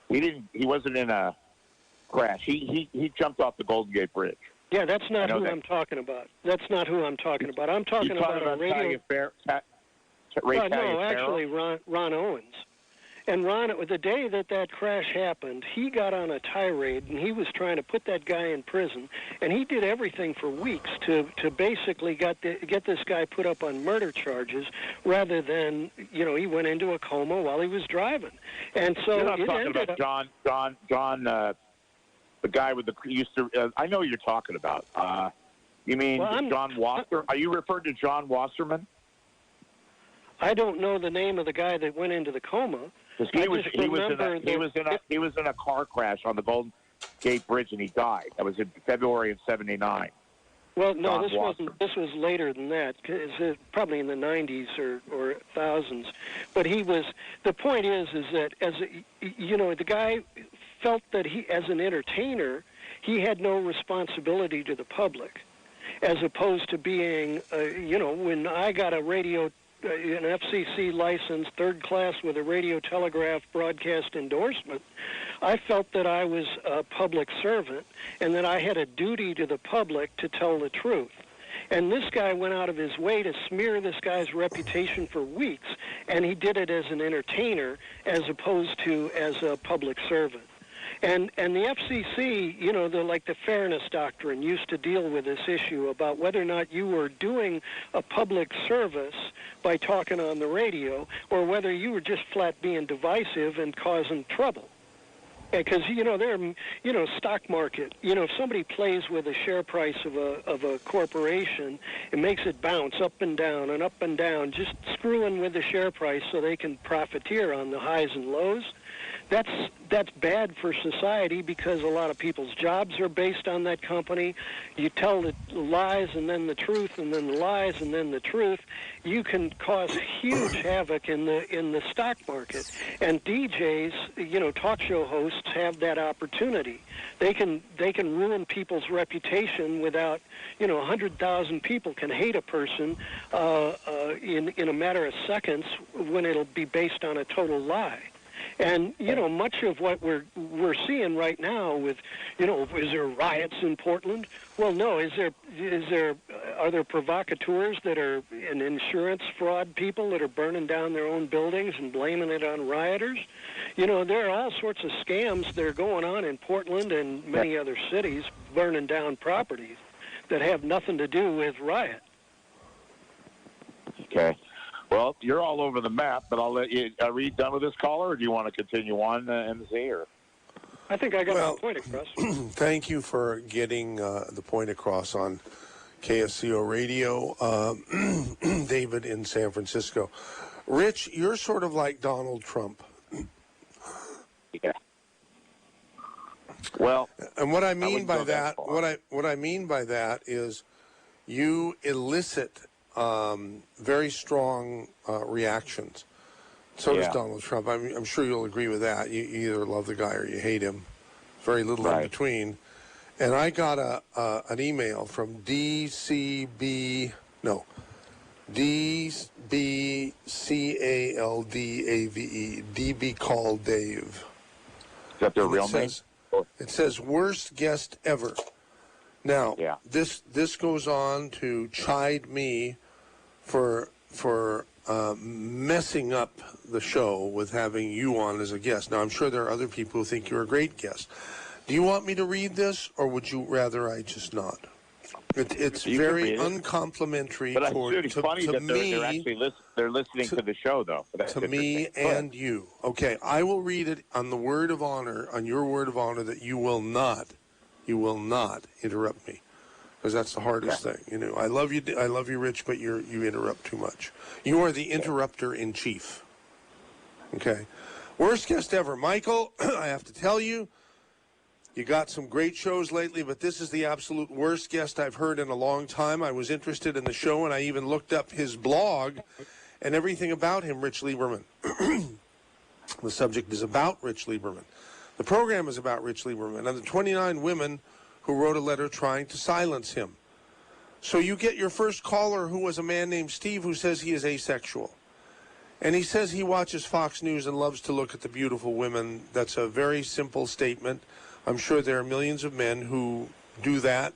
minute. He wasn't in a crash. He jumped off the Golden Gate Bridge. Yeah, that's not who I'm talking about. That's not who I'm talking about. I'm talking about a radio... No, actually, Ron Owens. And Ron, the day that crash happened, he got on a tirade, and he was trying to put that guy in prison. And he did everything for weeks to basically get this guy put up on murder charges, rather than, he went into a coma while he was driving. And so you're not talking about John, the guy with the I know you're talking about. You mean John Wasser? Are you referring to John Wasserman? I don't know the name of the guy that went into the coma. He was in a car crash on the Golden Gate Bridge, and he died. That was in February of '79. Well, no, this wasn't. This was later than that. It's probably in the '90s or thousands. But he was. The point is that the guy felt that he, as an entertainer, he had no responsibility to the public, as opposed to being, when I got a radio. An FCC license, third class with a radio telegraph broadcast endorsement, I felt that I was a public servant and that I had a duty to the public to tell the truth. And this guy went out of his way to smear this guy's reputation for weeks, and he did it as an entertainer as opposed to as a public servant. And the FCC, the fairness doctrine used to deal with this issue about whether or not you were doing a public service by talking on the radio, or whether you were just flat being divisive and causing trouble. Because they're stock market. If somebody plays with the share price of a corporation, it makes it bounce up and down, just screwing with the share price so they can profiteer on the highs and lows. That's bad for society, because a lot of people's jobs are based on that company. You tell the lies and then the truth, and then the lies and then the truth. You can cause huge havoc in the stock market. And DJs, talk show hosts, have that opportunity. They can ruin people's reputation without, 100,000 people can hate a person in a matter of seconds when it'll be based on a total lie. And much of what we're seeing right now with, is there riots in Portland? Well, no. Are there provocateurs that are insurance fraud people that are burning down their own buildings and blaming it on rioters? There are all sorts of scams that are going on in Portland and many other cities, burning down properties that have nothing to do with riot. Okay. Well, you're all over the map, but I'll let you. Are we done with this caller, or do you want to continue on, MZ? Or? I think I got my point across. Thank you for getting the point across on KSCO Radio, David in San Francisco. Rich, you're sort of like Donald Trump. Yeah. Well, and what I mean by that, what I mean by that is, you elicit very strong reactions. So does Donald Trump. I'm sure you'll agree with that. You either love the guy or you hate him. Very little in between. And I got an email from DBCALDAVE. DB Called Dave. Is that their real name? It says worst guest ever. Now, this goes on to chide me for messing up the show with having you on as a guest. Now, I'm sure there are other people who think you're a great guest. Do you want me to read this, or would you rather I just not? It's very uncomplimentary but it's funny to that me. They're actually they're listening to the show, though. To me and you. Okay, I will read it on the word of honor, on your word of honor, that you will not interrupt me, because that's the hardest thing. You know, I love you, Rich, but you interrupt too much. You are the interrupter in chief. Okay, worst guest ever, Michael. I have to tell you. You got some great shows lately, but this is the absolute worst guest I've heard in a long time. I was interested in the show, and I even looked up his blog and everything about him, Rich Lieberman. The subject is about Rich Lieberman. The program is about Rich Lieberman and the 29 women who wrote a letter trying to silence him. So you get your first caller, who was a man named Steve, who says he is asexual. And he says he watches Fox News and loves to look at the beautiful women. That's a very simple statement. I'm sure there are millions of men who do that.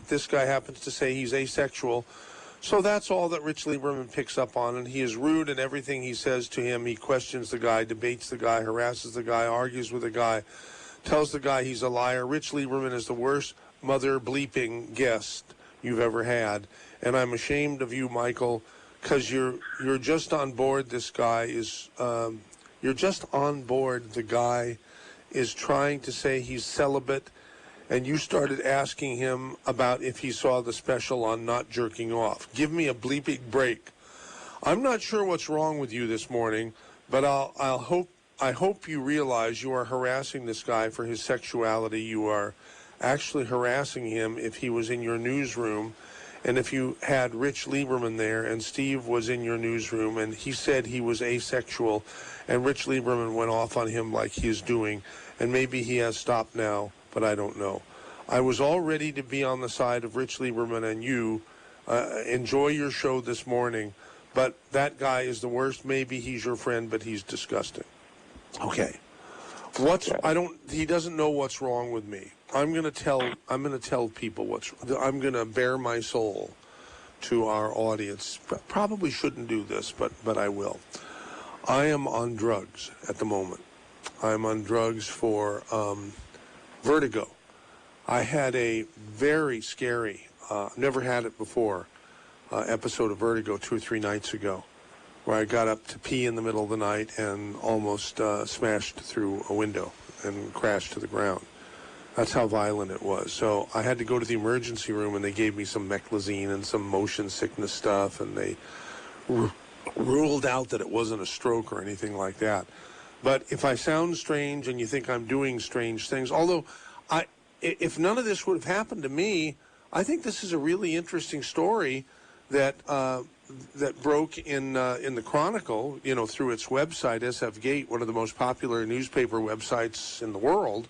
This guy happens to say he's asexual. So that's all that Rich Lieberman picks up on, and he is rude in everything he says to him. He questions the guy, debates the guy, harasses the guy, argues with the guy, tells the guy he's a liar. Rich Lieberman is the worst mother bleeping guest you've ever had, and I'm ashamed of you, Michael, because you're just on board. This guy is you're just on board. The guy is trying to say he's celibate, and you started asking him about if he saw the special on not jerking off. Give me a bleeping break. I'm not sure what's wrong with you this morning, but I hope you realize you are harassing this guy for his sexuality. You are actually harassing him if he was in your newsroom, and if you had Rich Lieberman there and Steve was in your newsroom and he said he was asexual and Rich Lieberman went off on him like he is doing, and maybe he has stopped now, but I don't know. I was all ready to be on the side of Rich Lieberman and you. Enjoy your show this morning, but that guy is the worst. Maybe he's your friend, but he's disgusting. Okay. He doesn't know what's wrong with me. I'm going to tell people I'm going to bare my soul to our audience. Probably shouldn't do this, but I will. I am on drugs at the moment. I'm on drugs for vertigo. I had a very scary, never had it before, episode of vertigo 2 or 3 nights ago, where I got up to pee in the middle of the night and almost smashed through a window and crashed to the ground. That's how violent it was. So I had to go to the emergency room, and they gave me some meclizine and some motion sickness stuff, and they ruled out that it wasn't a stroke or anything like that. But if I sound strange and you think I'm doing strange things, although if none of this would have happened to me, I think this is a really interesting story that broke in the Chronicle, through its website, SF Gate, one of the most popular newspaper websites in the world,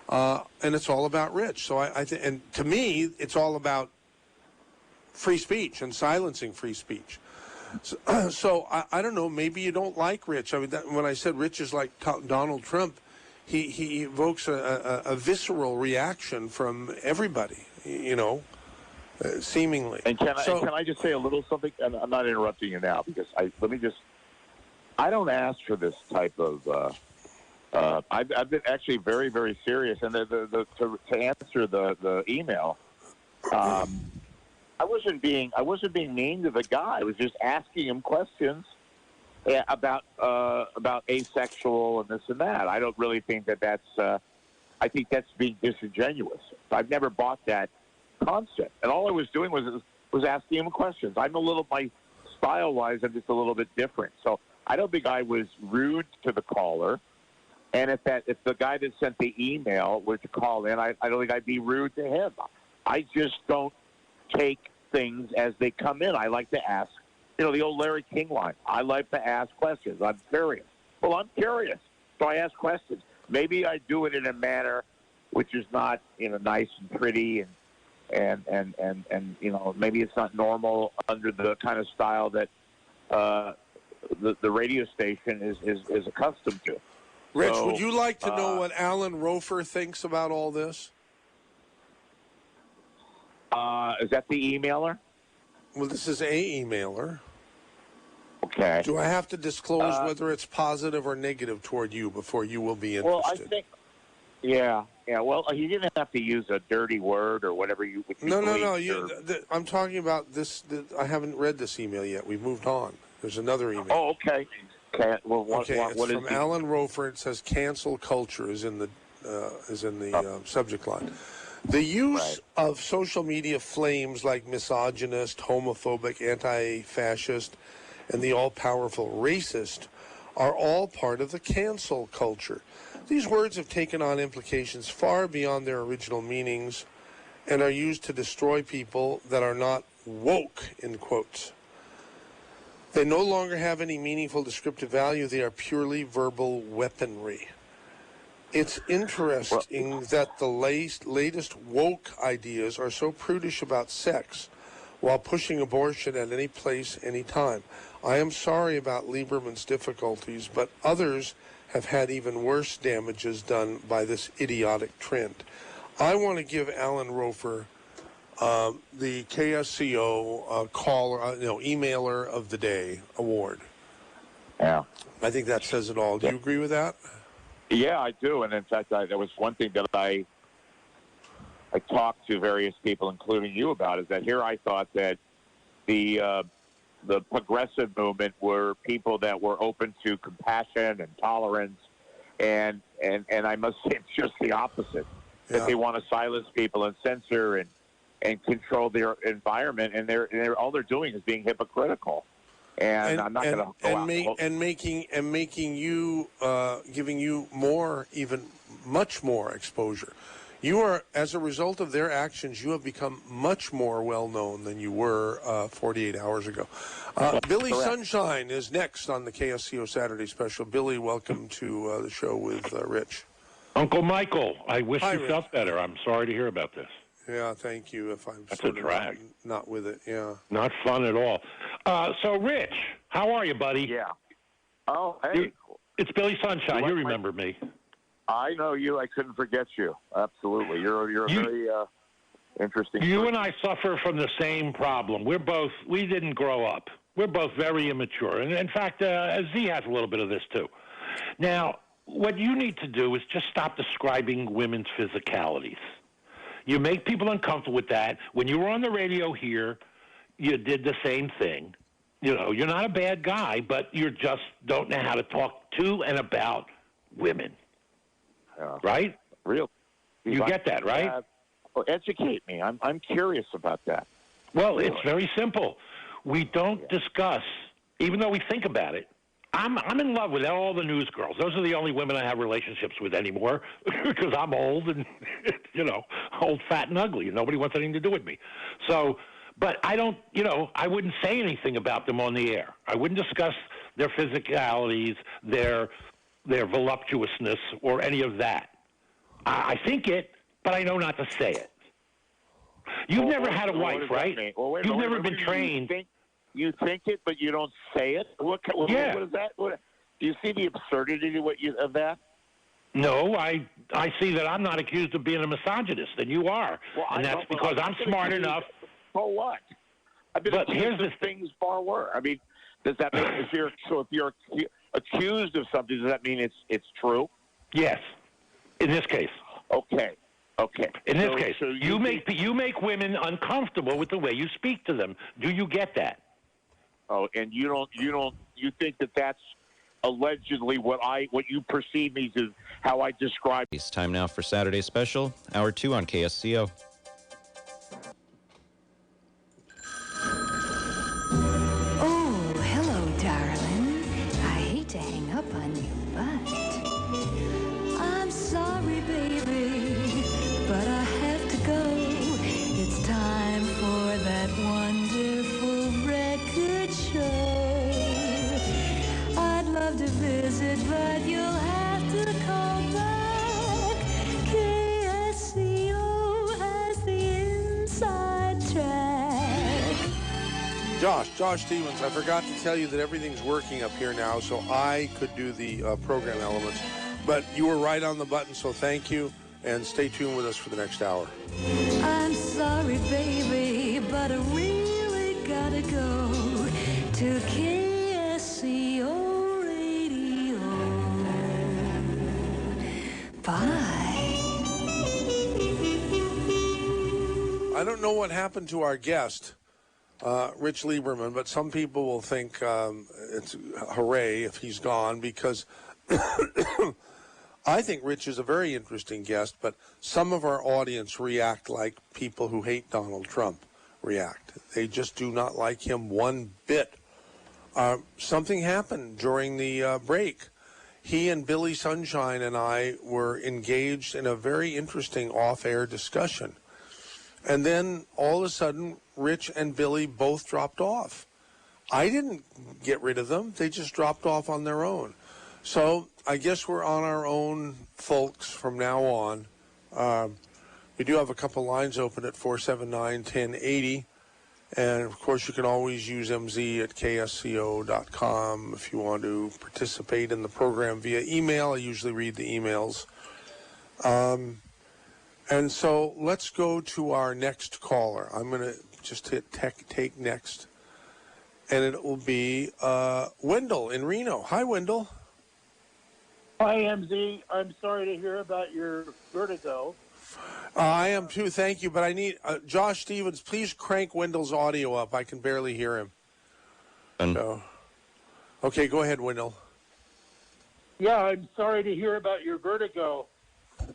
and it's all about Rich. So and to me, it's all about free speech and silencing free speech. So I don't know. Maybe you don't like Rich. I mean, when I said Rich is like Donald Trump, he evokes a visceral reaction from everybody. Seemingly. And can I just say a little something? And I'm not interrupting you now because I don't ask for this type of. I've been actually very, very serious, and to answer the email. I wasn't being mean to the guy. I was just asking him questions about asexual and this and that. I don't really think that's. I think that's being disingenuous. I've never bought that concept, and all I was doing was asking him questions. My style-wise, I'm just a little bit different. So I don't think I was rude to the caller. And if the guy that sent the email were to call in, I don't think I'd be rude to him. I just don't take things as they come in. I like to ask, the old Larry King line. I like to ask questions. I'm curious. Well, I'm curious, so I ask questions. Maybe I do it in a manner which is not, nice and pretty and and you know, maybe it's not normal under the kind of style that the radio station is accustomed to. Rich, So, would you like to know what Alan Rofer thinks about all this? Is that the emailer? Well, this is a emailer. Okay. Do I have to disclose whether it's positive or negative toward you before you will be interested? Well, I think, yeah. Well, you didn't have to use a dirty word or whatever you would. No. I'm talking about this. I haven't read this email yet. We've moved on. There's another email. Oh, okay. Well, what it's is from Alan Rofer. It says cancel culture is in the subject line. The use of social media flames like misogynist, homophobic, anti-fascist, and the all-powerful racist are all part of the cancel culture. These words have taken on implications far beyond their original meanings and are used to destroy people that are not woke, in quotes. They no longer have any meaningful descriptive value. They are purely verbal weaponry. It's interesting that the latest woke ideas are so prudish about sex while pushing abortion at any place, any time. I am sorry about Lieberman's difficulties, but others have had even worse damages done by this idiotic trend. I want to give Alan Rofer the KSCO emailer of the day award. Yeah. I think that says it all. Do you agree with that? Yeah, I do. And in fact, there was one thing that I talked to various people, including you, about, is that here I thought that the progressive movement were people that were open to compassion and tolerance, and I must say it's just the opposite. That they want to silence people and censor and control their environment, and they're all they're doing is being hypocritical. And I'm not going to go out making you giving you more, even much more exposure. You are, as a result of their actions, you have become much more well-known than you were 48 hours ago. Billy Sunshine is next on the KSCO Saturday Special. Billy, welcome to the show with Rich. Uncle Michael, I wish Hi, you Rich. felt better. I'm sorry to hear about this. Yeah, thank you. If I'm That's sort a of drag. not with it, yeah. Not fun at all. So, Rich, how are you, buddy? Yeah. Oh, hey. It's Billy Sunshine. You remember me. I know you. I couldn't forget you. Absolutely. You're a very interesting You person. and I suffer from the same problem. We didn't grow up. We're both very immature. And in fact, Z has a little bit of this too. Now, what you need to do is just stop describing women's physicalities. You make people uncomfortable with that. When you were on the radio here, you did the same thing. You know, you're not a bad guy, but you just don't know how to talk to and about women. Right? Real. You get that, right? Well, educate me. I'm curious about that. Well, it's very simple. We don't discuss, even though we think about it. I'm in love with all the news girls. Those are the only women I have relationships with anymore because I'm old and, old, fat, and ugly, and nobody wants anything to do with me. So, but I don't, I wouldn't say anything about them on the air. I wouldn't discuss their physicalities, their voluptuousness, or any of that. I think it, but I know not to say it. You've never had a wife, right? You've never been trained. You think it, but you don't say it? What is that? Do you see the absurdity of that? No, I see that I'm not accused of being a misogynist, and you are. Well, and that's because I'm smart enough. So what? I've been accused of things far worse. I mean, does that mean if you're accused of something, does that mean it's true? Yes. In this case. Okay. In this case, you make women uncomfortable with the way you speak to them. Do you get that? Oh, and you think that that's allegedly what you perceive me to how I describe. It's time now for Saturday Special, Hour 2 on KSCO. Oh, hello, darling. I hate to hang up on you, but I'm sorry, baby, but I have to go. It's time for that wonderful record show. I'd love to visit, but you'll have to call back. KSCO has the inside Josh Stevens, I forgot to tell you that everything's working up here now, so I could do the program elements. But you were right on the button, so thank you, and stay tuned with us for the next hour. I'm sorry, baby, but I really gotta go to KSCO Radio. Bye. I don't know what happened to our guest, Rich Lieberman, but some people will think it's hooray if he's gone, because I think Rich is a very interesting guest, but some of our audience react like people who hate Donald Trump react. They just do not like him one bit. Something happened during the break. He and Billy Sunshine and I were engaged in a very interesting off-air discussion. And then all of a sudden, Rich and Billy both dropped off. I didn't get rid of them. They just dropped off on their own. So I guess we're on our own, folks, from now on. We do have a couple lines open at 479-1080. And, of course, you can always use MZ at KSCO.com if you want to participate in the program via email. I usually read the emails. And so let's go to our next caller. I'm going to just hit take next. And it will be Wendell in Reno. Hi, Wendell. Hi, MZ. I'm sorry to hear about your vertigo. I am too, thank you. But I need Josh Stevens, please crank Wendell's audio up. I can barely hear him. So, okay, go ahead, Wendell. Yeah, I'm sorry to hear about your vertigo.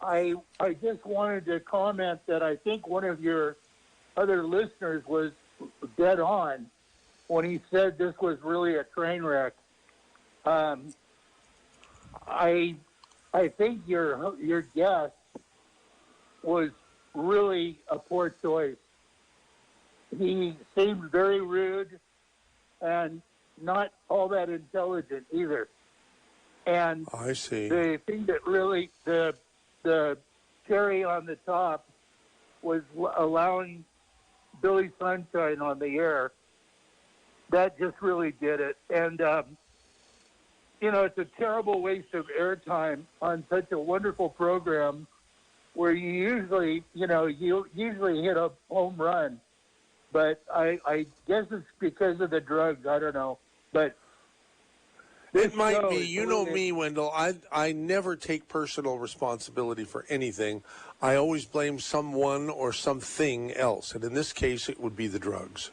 I just wanted to comment that I think one of your other listeners was dead on when he said this was really a train wreck. I think your guest was really a poor choice. He seemed very rude and not all that intelligent either. And I see. The thing that really the cherry on the top was allowing Billy Sunshine on the air. That just really did it. And it's a terrible waste of airtime on such a wonderful program where you usually hit a home run. But I guess it's because of the drugs. I don't know. But it might be. You know me, Wendell. I never take personal responsibility for anything. I always blame someone or something else. And in this case, it would be the drugs.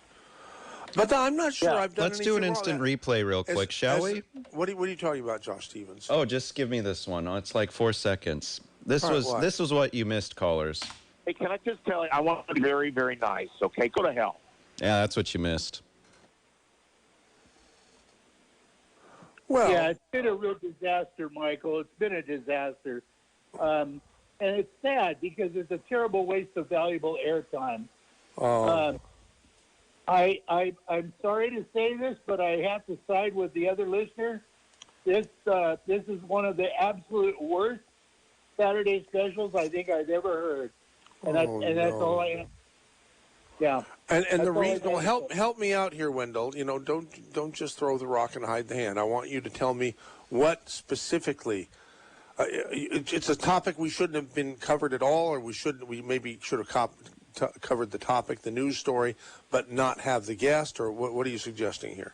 But I'm not sure I've done Let's do an anything instant replay real quick, shall we? What are you talking about, Josh Stevens? Oh, just give me this one. Oh, it's like 4 seconds. This was what you missed, callers. Hey, can I just tell you, I want to be very, very nice, okay? Go to hell. Yeah, that's what you missed. Well, yeah, it's been a real disaster, Michael. It's been a disaster. And it's sad because it's a terrible waste of valuable airtime. I'm sorry to say this, but I have to side with the other listener. This is one of the absolute worst Saturday specials I think I've ever heard. And that's all I am. Yeah. And the reason, help me out here, Wendell. Don't just throw the rock and hide the hand. I want you to tell me what specifically. It's a topic we shouldn't have been covered at all, or we maybe should have covered the topic, the news story, but not have the guest, or what are you suggesting here?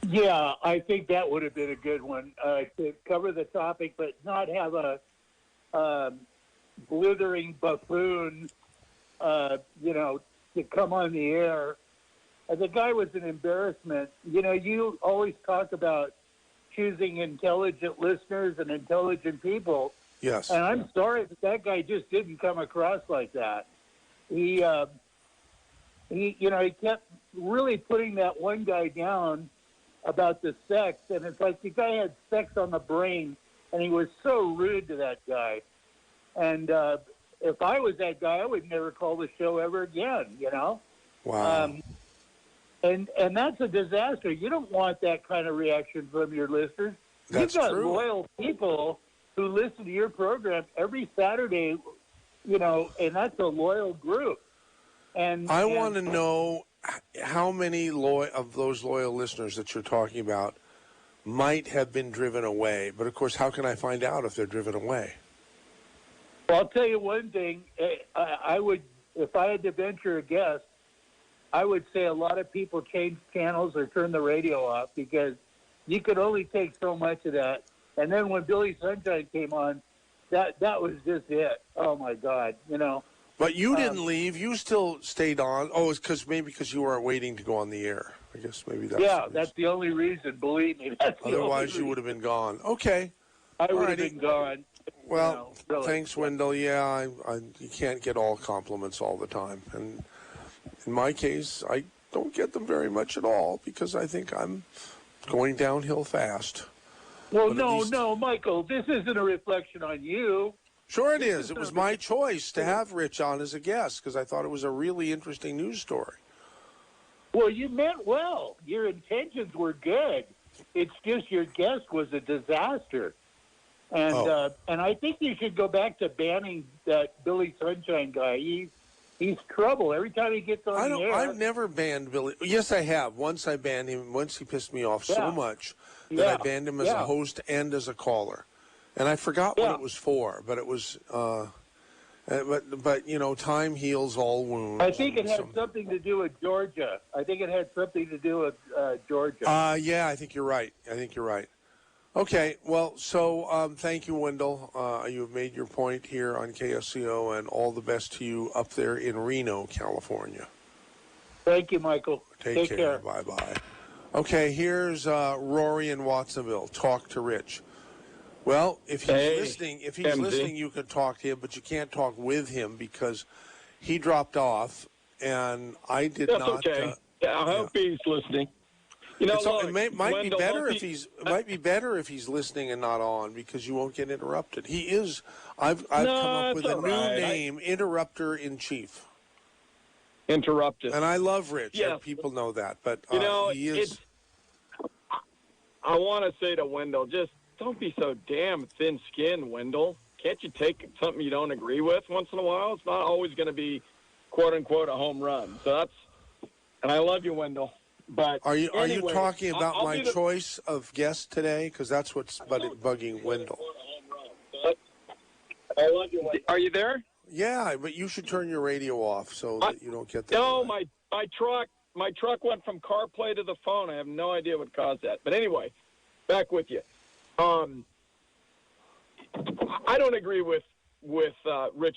Yeah, I think that would have been a good one, to cover the topic, but not have a blithering buffoon, to come on the air. The guy was an embarrassment. You always talk about choosing intelligent listeners and intelligent people. Yes. And I'm sorry that guy just didn't come across like that. He kept really putting that one guy down about the sex, and it's like the guy had sex on the brain, and he was so rude to that guy. And if I was that guy, I would never call the show ever again, Wow. And that's a disaster. You don't want that kind of reaction from your listeners. That's You've got true. loyal people who listen to your program every Saturday, and that's a loyal group. And I want to know how many of those loyal listeners that you're talking about might have been driven away? But of course, how can I find out if they're driven away? Well, I'll tell you one thing. I would, if I had to venture a guess, I would say a lot of people changed channels or turned the radio off because you could only take so much of that. And then when Billy Sunshine came on, that was just it. Oh my God, you know. But you didn't leave. You still stayed on. Oh, it's because you weren't waiting to go on the air. I guess maybe that's. Yeah, that's the only reason. Believe me. Otherwise, you would have been gone. Okay. I would have been gone. Well, really. Thanks, Wendell. Yeah, you can't get all compliments all the time. And in my case, I don't get them very much at all because I think I'm going downhill fast. Well, no, Michael, this isn't a reflection on you. Sure it is. It was my choice to have Rich on as a guest because I thought it was a really interesting news story. Well, you meant well. Your intentions were good. It's just your guest was a disaster. And and I think you should go back to banning that Billy Sunshine guy. He's trouble every time he gets on the air. I've never banned Billy. Yes, I have. Once I banned him. Once he pissed me off so much that I banned him as a host and as a caller. And I forgot what it was for, but it was. But you know, time heals all wounds. I think it had something to do with Georgia. Georgia. Yeah, I think you're right. Okay, well, so thank you, Wendell. You've made your point here on KSCO, and all the best to you up there in Reno, California. Thank you, Michael. Take care. Bye-bye. Okay, here's Rory in Watsonville. Talk to Rich. Well, if he's listening, you can talk to him, but you can't talk with him because he dropped off, and I did not. That's okay. I hope he's listening. You know, it might be better if he's listening and not on because you won't get interrupted. He is. I've come up with a new name, Interrupter in Chief. Interrupted. And I love Rich. Yes. People know that, but you know, he is. I want to say to Wendell, just don't be so damn thin-skinned, Wendell. Can't you take something you don't agree with once in a while? It's not always going to be, quote unquote, a home run. So that's. And I love you, Wendell. But are you talking about my choice of guest today? Because that's what's bugging Wendell. I love you. Are you there? Yeah, but you should turn your radio off so that you don't get that. No, my truck went from CarPlay to the phone. I have no idea what caused that. But anyway, back with you. I don't agree with Rich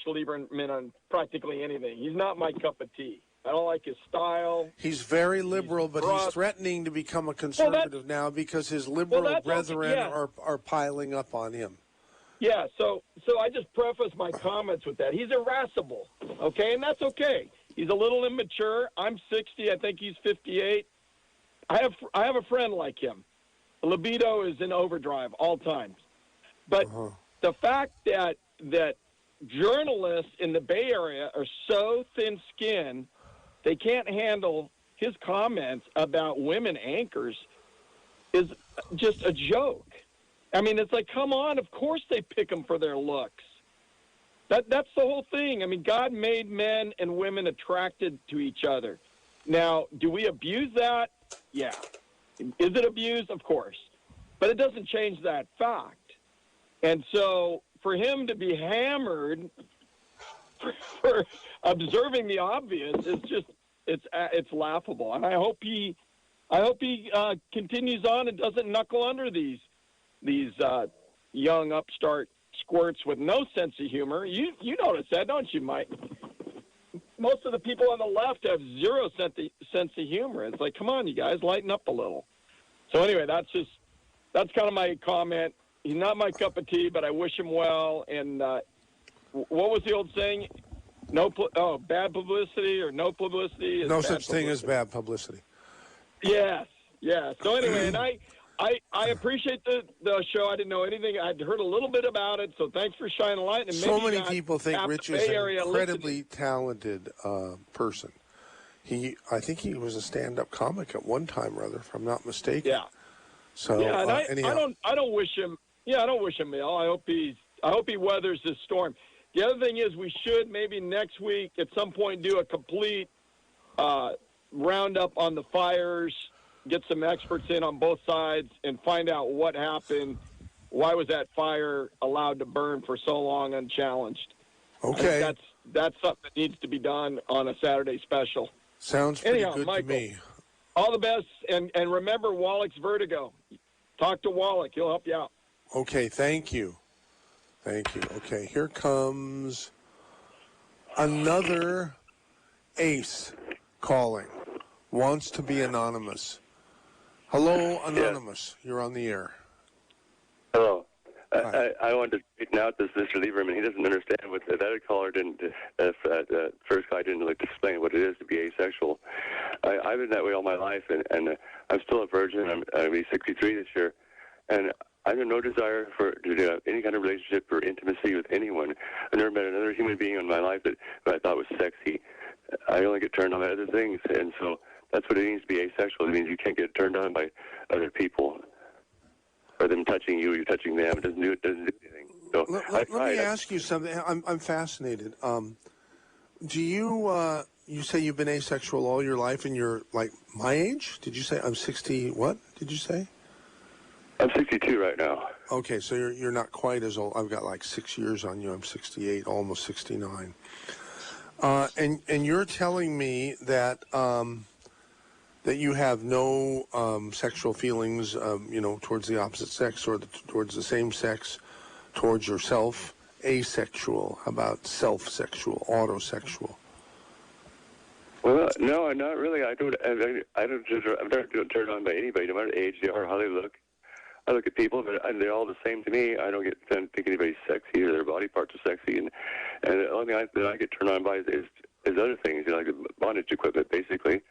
Lieberman on practically anything. He's not my cup of tea. I don't like his style. He's very liberal, but he's threatening to become a conservative now because his liberal brethren are piling up on him. Yeah, so I just preface my comments with that. He's irascible, okay, and that's okay. He's a little immature. I'm 60. I think he's 58. I have a friend like him. The libido is in overdrive all times. But the fact that journalists in the Bay Area are so thin-skinned, they can't handle his comments about women anchors is just a joke. I mean, it's like, come on, of course they pick them for their looks. That's the whole thing. I mean, God made men and women attracted to each other. Now, do we abuse that? Yeah. Is it abused? Of course. But it doesn't change that fact. And so for him to be hammered for observing the obvious is just it's laughable. And I hope he continues on and doesn't knuckle under these young upstart squirts with no sense of humor. You notice that, don't you, Mike? Most of the people on the left have zero sense of humor. It's like, come on, you guys, lighten up a little. So anyway, that's kind of my comment. He's not my cup of tea, but I wish him well. And what was the old saying? Bad publicity or no publicity is no bad such thing publicity. as bad publicity. Yes. So anyway, and I appreciate the show. I didn't know anything. I'd heard a little bit about it, so thanks for shining a light. And so many people think Rich is an incredibly talented person. I think he was a stand-up comic at one time, rather, if I'm not mistaken. Yeah. So and anyhow. I don't wish him. Yeah, I don't wish him ill. I hope he weathers this storm. The other thing is we should maybe next week at some point do a complete round up on the fires, get some experts in on both sides, and find out what happened. Why was that fire allowed to burn for so long unchallenged? Okay. That's something that needs to be done on a Saturday special. Sounds pretty good Michael, to me. All the best, and remember Wallach's vertigo. Talk to Wallach. He'll help you out. Okay, thank you. Thank you. Okay, here comes another ace calling. Wants to be anonymous. Hello, Anonymous. You're on the air. Hello. I wanted to straighten out this Mr. Lieberman. He doesn't understand what that other caller didn't. The first guy didn't like to explain what it is to be asexual. I've been that way all my life, and I'm still a virgin. I'll be 63 this year, and I have no desire to have any kind of relationship or intimacy with anyone. I've never met another human being in my life that I thought was sexy. I only get turned on by other things, and so that's what it means to be asexual. It means you can't get turned on by other people. Or them touching you, you're touching them. It doesn't do anything. So let me ask you something. I'm fascinated. Do you you say you've been asexual all your life, and you're like my age? Did you say I'm 60? What did you say? I'm 62 right now. Okay, so you're not quite as old. I've got like 6 years on you. I'm 68, almost 69. And you're telling me that that you have no sexual feelings, towards the opposite sex or towards the same sex, towards yourself, asexual. How about self-sexual, autosexual? Well, no, not really. I'm not turned on by anybody, no matter age they are or how they look. I look at people, but they're all the same to me. I don't think anybody's sexy or their body parts are sexy, and the only thing that I get turned on by is other things, like bondage equipment, basically.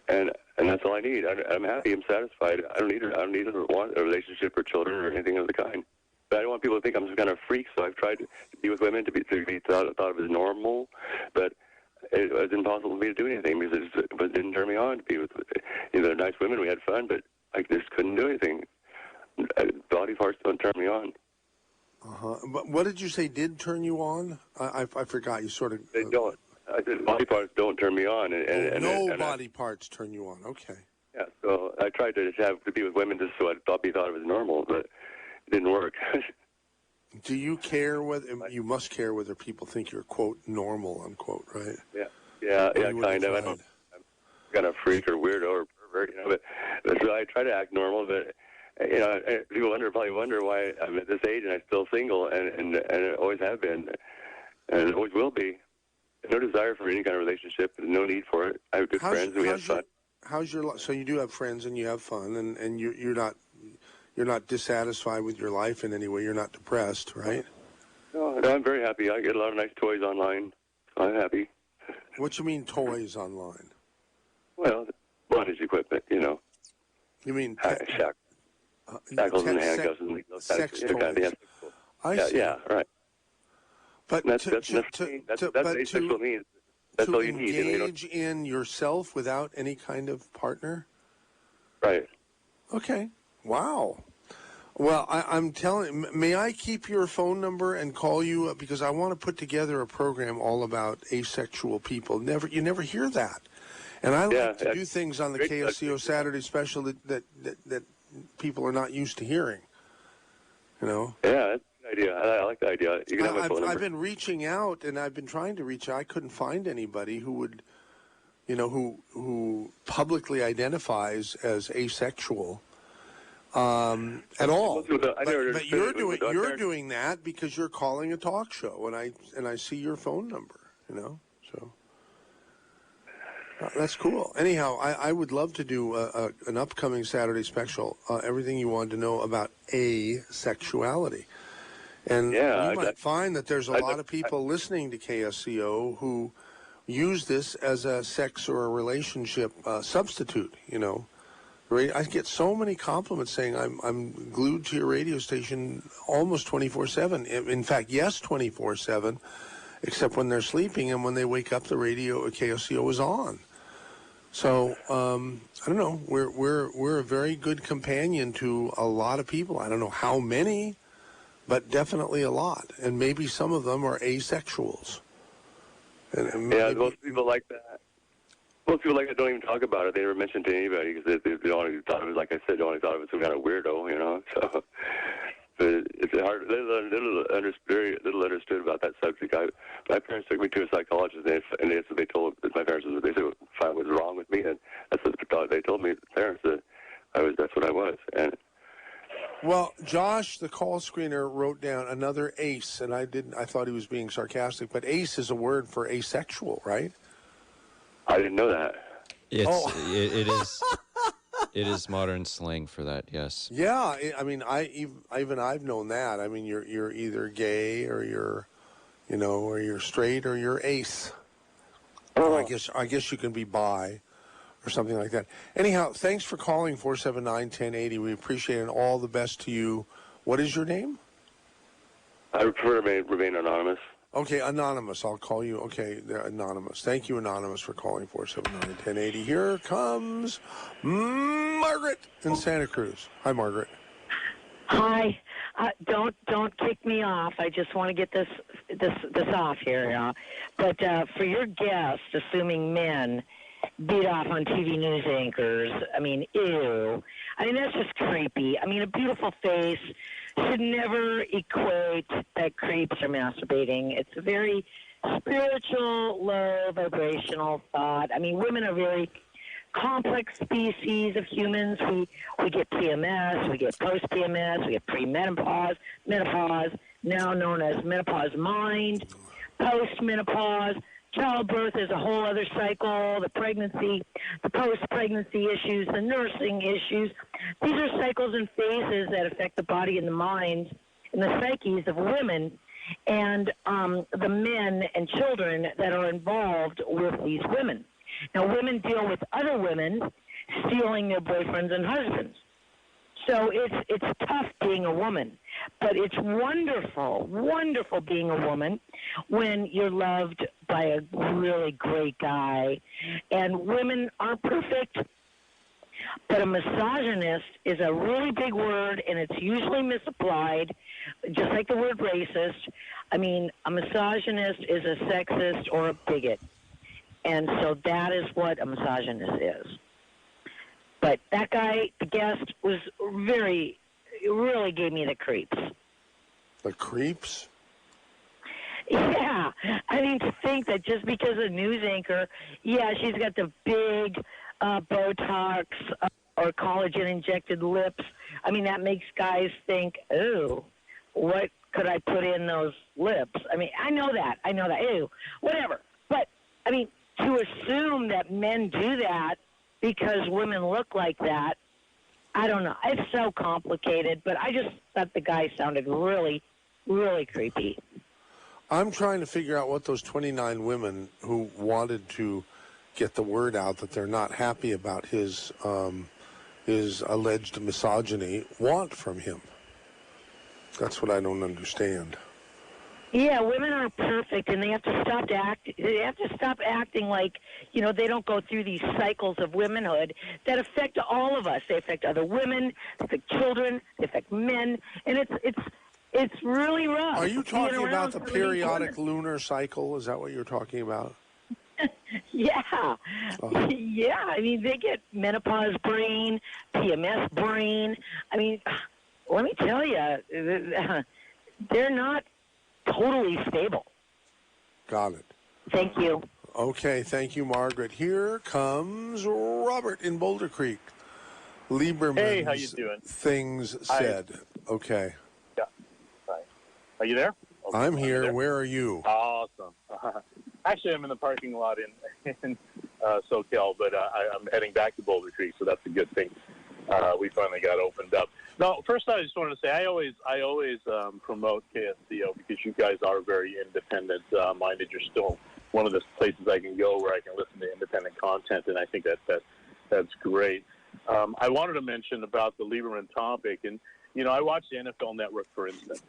And that's all I need. I'm happy. I'm satisfied. I don't need or want a relationship or children or anything of the kind. But I don't want people to think I'm some kind of freak. So I've tried to be with women to be thought of as normal, but it was impossible for me to do anything because it didn't turn me on to be with. They're nice women. We had fun, but I just couldn't do anything. Body parts don't turn me on. But what did you say did turn you on? I forgot. You sort of. They don't. I said body parts don't turn me on, and body parts turn you on. Okay. Yeah, so I tried to be with women just so I'd be thought of as normal, but it didn't work. Do you care whether you must care whether people think you're quote normal unquote, right? Yeah, kind of. I'm kind of freak or weirdo or pervert, but so I try to act normal, but people probably wonder why I'm at this age and I'm still single, and I always have been, and always will be. No desire for any kind of relationship. No need for it. I have good friends and we have fun. How's your so you do have friends and you have fun, and you're not dissatisfied with your life in any way. You're not depressed, right? No, I'm very happy. I get a lot of nice toys online. So I'm happy. What you mean toys online? Well, bondage equipment, You mean shackles and handcuffs and sex toys. I see. Yeah, right. But that's asexual means. That's all you need. To engage in yourself without any kind of partner? Right. Okay. Wow. Well, I'm telling. May I keep your phone number and call you because I want to put together a program all about asexual people. You never hear that, and I like to do things on the KSCO Saturday special that people are not used to hearing. Yeah. That's a good idea. I like the idea. You can have my phone number. I've been reaching out, and I've been trying to reach out. I couldn't find anybody who would, who publicly identifies as asexual at all. But you're doing that because you're calling a talk show, and I see your phone number. So that's cool. Anyhow, I would love to do an upcoming Saturday special. Everything you wanted to know about asexuality. And you might find that there's a lot of people listening to KSCO who use this as a sex or a relationship substitute, I get so many compliments saying I'm glued to your radio station almost 24/7. In fact, yes, 24/7, except when they're sleeping, and when they wake up, the radio at KSCO is on. So I don't know. We're a very good companion to a lot of people. I don't know how many, but definitely a lot, and maybe some of them are asexuals. Most people like that. Most people like that don't even talk about it. They never mention it to anybody because they only thought it was, like I said, they only thought it was some kind of weirdo, you know. So, but it's hard. Very little understood about that subject. My parents took me to a psychologist, and that's what they told my parents. They said what was wrong with me, and that's what they told me. Parents that that's what I was. And well, Josh, the call screener, wrote down another ace, and I thought he was being sarcastic, but ace is a word for asexual, right? I didn't know that. It is. It is modern slang for that. Yes. Yeah, I mean, I've known that. I mean, you're either gay or you're straight or you're ace. Oh. I guess you can be bi, or something like that. Anyhow, thanks for calling 479-1080. We appreciate it, and all the best to you. What is your name? I prefer to remain anonymous. Okay, Anonymous. I'll call you. Okay, Anonymous. Thank you, Anonymous, for calling 479-1080. Here comes Margaret in Santa Cruz. Hi, Margaret. Hi. Don't kick me off. I just want to get this off here. But for your guest, assuming men beat off on TV news anchors, I mean, ew. I mean, that's just creepy. I mean, a beautiful face should never equate that creeps are masturbating. It's a very spiritual, low vibrational thought. I mean, women are very complex species of humans. We get PMS, we get post-PMS, we get pre-menopause, menopause, now known as menopause mind, post-menopause. Childbirth is a whole other cycle, the pregnancy, the post-pregnancy issues, the nursing issues. These are cycles and phases that affect the body and the mind and the psyches of women and the men and children that are involved with these women. Now, women deal with other women stealing their boyfriends and husbands. So it's tough being a woman, but it's wonderful, wonderful being a woman when you're loved by a really great guy. And women aren't perfect, but a misogynist is a really big word, and it's usually misapplied, just like the word racist. I mean, a misogynist is a sexist or a bigot, and so that is what a misogynist is. But that guy, the guest, was really gave me the creeps. The creeps? Yeah. I mean, to think that just because a news anchor, yeah, she's got the big Botox or collagen-injected lips. I mean, that makes guys think, ooh, what could I put in those lips? I mean, I know that. Ew, whatever. But, I mean, to assume that men do that because women look like that, I don't know. It's so complicated, but I just thought the guy sounded really, really creepy. I'm trying to figure out what those 29 women who wanted to get the word out that they're not happy about his alleged misogyny want from him. That's what I don't understand. Yeah, women aren't perfect, and they have to stop acting like, you know, they don't go through these cycles of womanhood that affect all of us. They affect other women, they affect children, they affect men, and it's really rough. Are you talking about the periodic lunar cycle? Is that what you're talking about? Yeah. Oh. Yeah, I mean, they get menopause brain, PMS brain. I mean, let me tell you, they're not totally stable. Got it. Thank you. Okay, thank you, Margaret. Here comes Robert in Boulder Creek. Lieberman's hey, how you doing? Things said. Hi. Okay. Yeah. Hi. Are you there? Okay. I'm here. Where are you? Awesome. Actually, I'm in the parking lot in SoCal, but I'm heading back to Boulder Creek, so that's a good thing. We finally got opened up. No, first I just wanted to say I always promote KSCO because you guys are very independent minded. You're still one of the places I can go where I can listen to independent content, and I think that's great. I wanted to mention about the Lieberman topic, and you know I watch the NFL Network, for instance,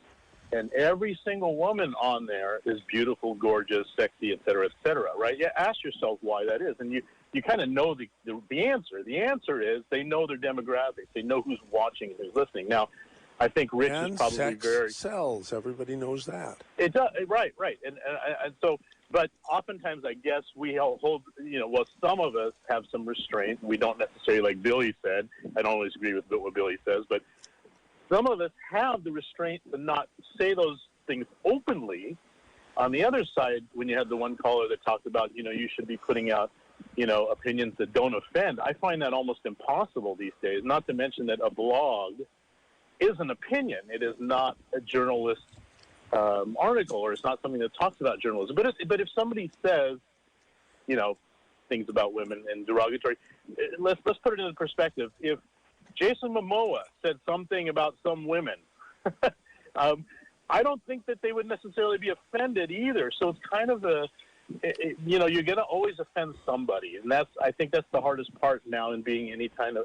and every single woman on there is beautiful, gorgeous, sexy, et cetera, right? Yeah, ask yourself why that is, and you kind of know the answer. The answer is they know their demographics. They know who's watching and who's listening. Now, I think Rich is probably sex sells. Everybody knows that. It does. Right. And so But oftentimes, I guess we hold, well, some of us have some restraint. We don't necessarily, like Billy said. I don't always agree with what Billy says, but some of us have the restraint to not say those things openly. On the other side, when you had the one caller that talked about, you should be putting out, opinions that don't offend, I find that almost impossible these days, not to mention that a blog is an opinion. It is not a journalist article, or it's not something that talks about journalism. But if somebody says, things about women and derogatory, let's put it in perspective. If Jason Momoa said something about some women, I don't think that they would necessarily be offended either. So it's kind of you're going to always offend somebody, and I think that's the hardest part now in being any type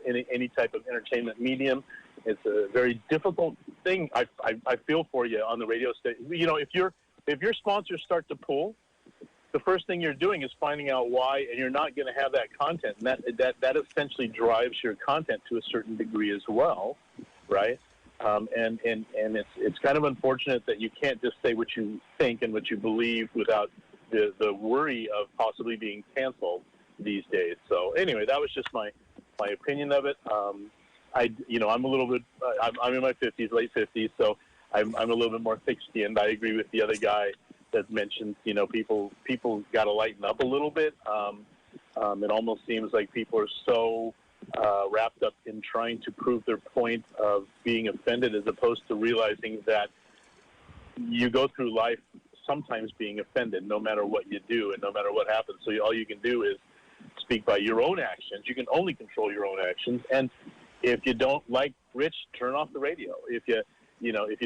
of entertainment medium. It's a very difficult thing. I feel for you on the radio station. If your sponsors start to pull, the first thing you're doing is finding out why, and you're not going to have that content, and that essentially drives your content to a certain degree as well, right? And it's kind of unfortunate that you can't just say what you think and what you believe without the worry of possibly being canceled these days. So anyway, that was just my opinion of it. I'm a little bit, I'm in my 50s, late 50s, so I'm a little bit more thick-skinned. I agree with the other guy that mentioned, people got to lighten up a little bit. It almost seems like people are so wrapped up in trying to prove their point of being offended, as opposed to realizing that you go through life sometimes being offended, no matter what you do and no matter what happens. So all you can do is speak by your own actions. You can only control your own actions. And if you don't like Rich, turn off the radio. If you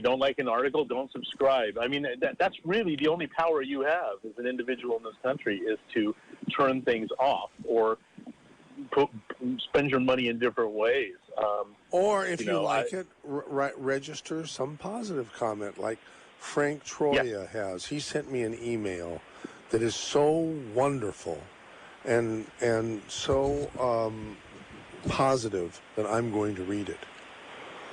don't like an article, don't subscribe. I mean, that's really the only power you have as an individual in this country, is to turn things off or spend your money in different ways. Or if you like it, register some positive comment, like Frank Troia has. He sent me an email that is so wonderful and so positive that I'm going to read it.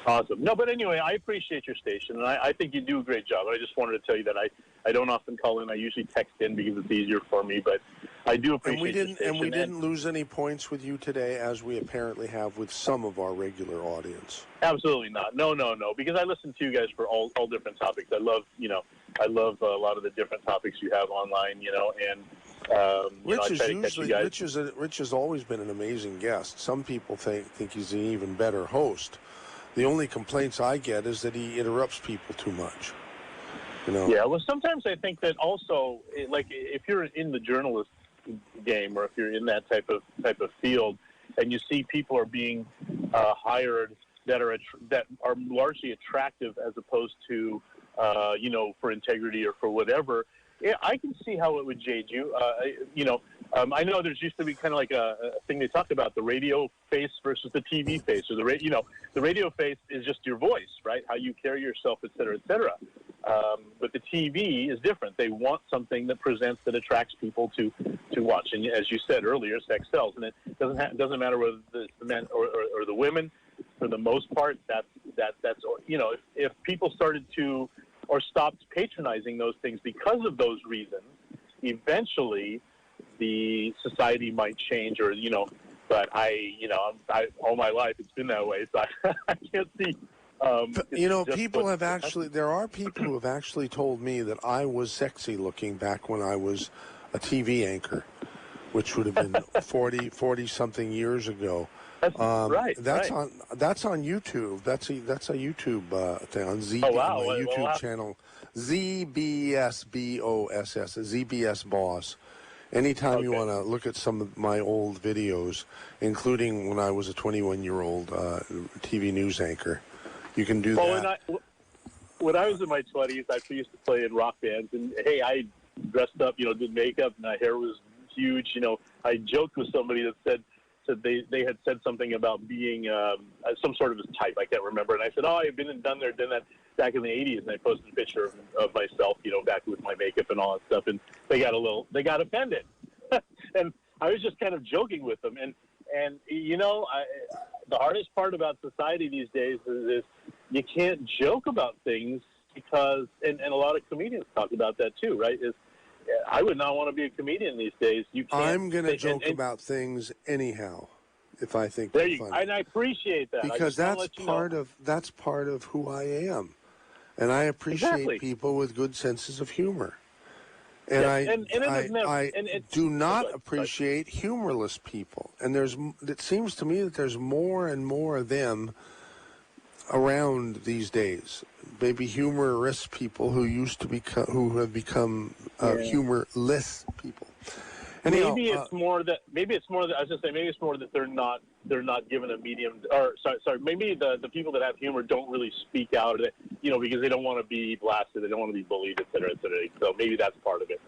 Awesome. No, but anyway, I appreciate your station, and I think you do a great job. I just wanted to tell you that I don't often call in. I usually text in because it's easier for me, but I do appreciate your station. And we didn't lose any points with you today, as we apparently have with some of our regular audience. Absolutely not. No, because I listen to you guys for all different topics. I love a lot of the different topics you have online, and Rich has always been an amazing guest. Some people think he's an even better host. The only complaints I get is that he interrupts people too much. Yeah, well, sometimes I think that also, like, if you're in the journalist game, or if you're in that type of field, and you see people are being hired that are largely attractive, as opposed to for integrity or for whatever, I can see how it would jade you. I know there's used to be kind of like a thing they talked about, the radio face versus the TV face, or the radio face is just your voice, right? How you carry yourself, et cetera, et cetera. But the TV is different. They want something that presents, that attracts people to watch. And as you said earlier, sex sells, and it doesn't matter whether the men or the women. For the most part, that's if people started to or stopped patronizing those things because of those reasons, eventually the society might change, or but all my life it's been that way, so I can't see. There are people who have actually told me that I was sexy looking back when I was a TV anchor, which would have been 40 something years ago. That's on YouTube. That's a YouTube thing on my YouTube channel, ZBSBOSS, ZBS Boss. Anytime you want to look at some of my old videos, including when I was a 21-year-old TV news anchor, you can do that. When I was in my 20s, I used to play in rock bands, and hey, I dressed up, did makeup, and my hair was huge. I joked with somebody that said they had said something about being some sort of a type. I can't remember. And I said, I've been and done that back in the 80s. And I posted a picture of myself, back with my makeup and all that stuff. And they got offended. And I was just kind of joking with them. And the hardest part about society these days is you can't joke about things because, and a lot of comedians talk about that too, right? Is I would not want to be a comedian these days. You can't. I'm going to joke about things anyhow, if I think there they're you, funny. and I appreciate that. Because that's part of who I am, and I appreciate people with good senses of humor. And I do not appreciate humorless people. And it seems to me that there's more and more of them around these days. Maybe humorous people who have become humorless people. Anyhow, maybe it's more that I was just saying maybe it's more that they're not given a medium, or sorry, maybe the people that have humor don't really speak out, because they don't want to be blasted, they don't want to be bullied, et cetera, et cetera. So maybe that's part of it.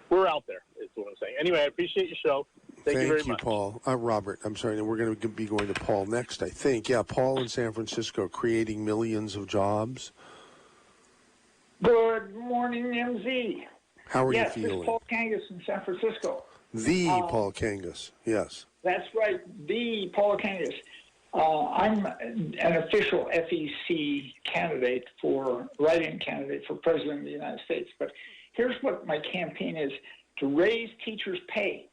We're out there, is what I'm saying. Anyway, I appreciate your show. Thank you very much. Paul. Robert, I'm sorry, we're going to be going to Paul next, I think. Yeah, Paul in San Francisco, creating millions of jobs. Good morning, MZ. How are you Yes, feeling? This is Paul Kangas in San Francisco. The Paul Kangas, yes. That's right, the Paul Kangas. I'm an official FEC candidate write-in candidate for President of the United States. But here's what my campaign is: to raise teachers' pay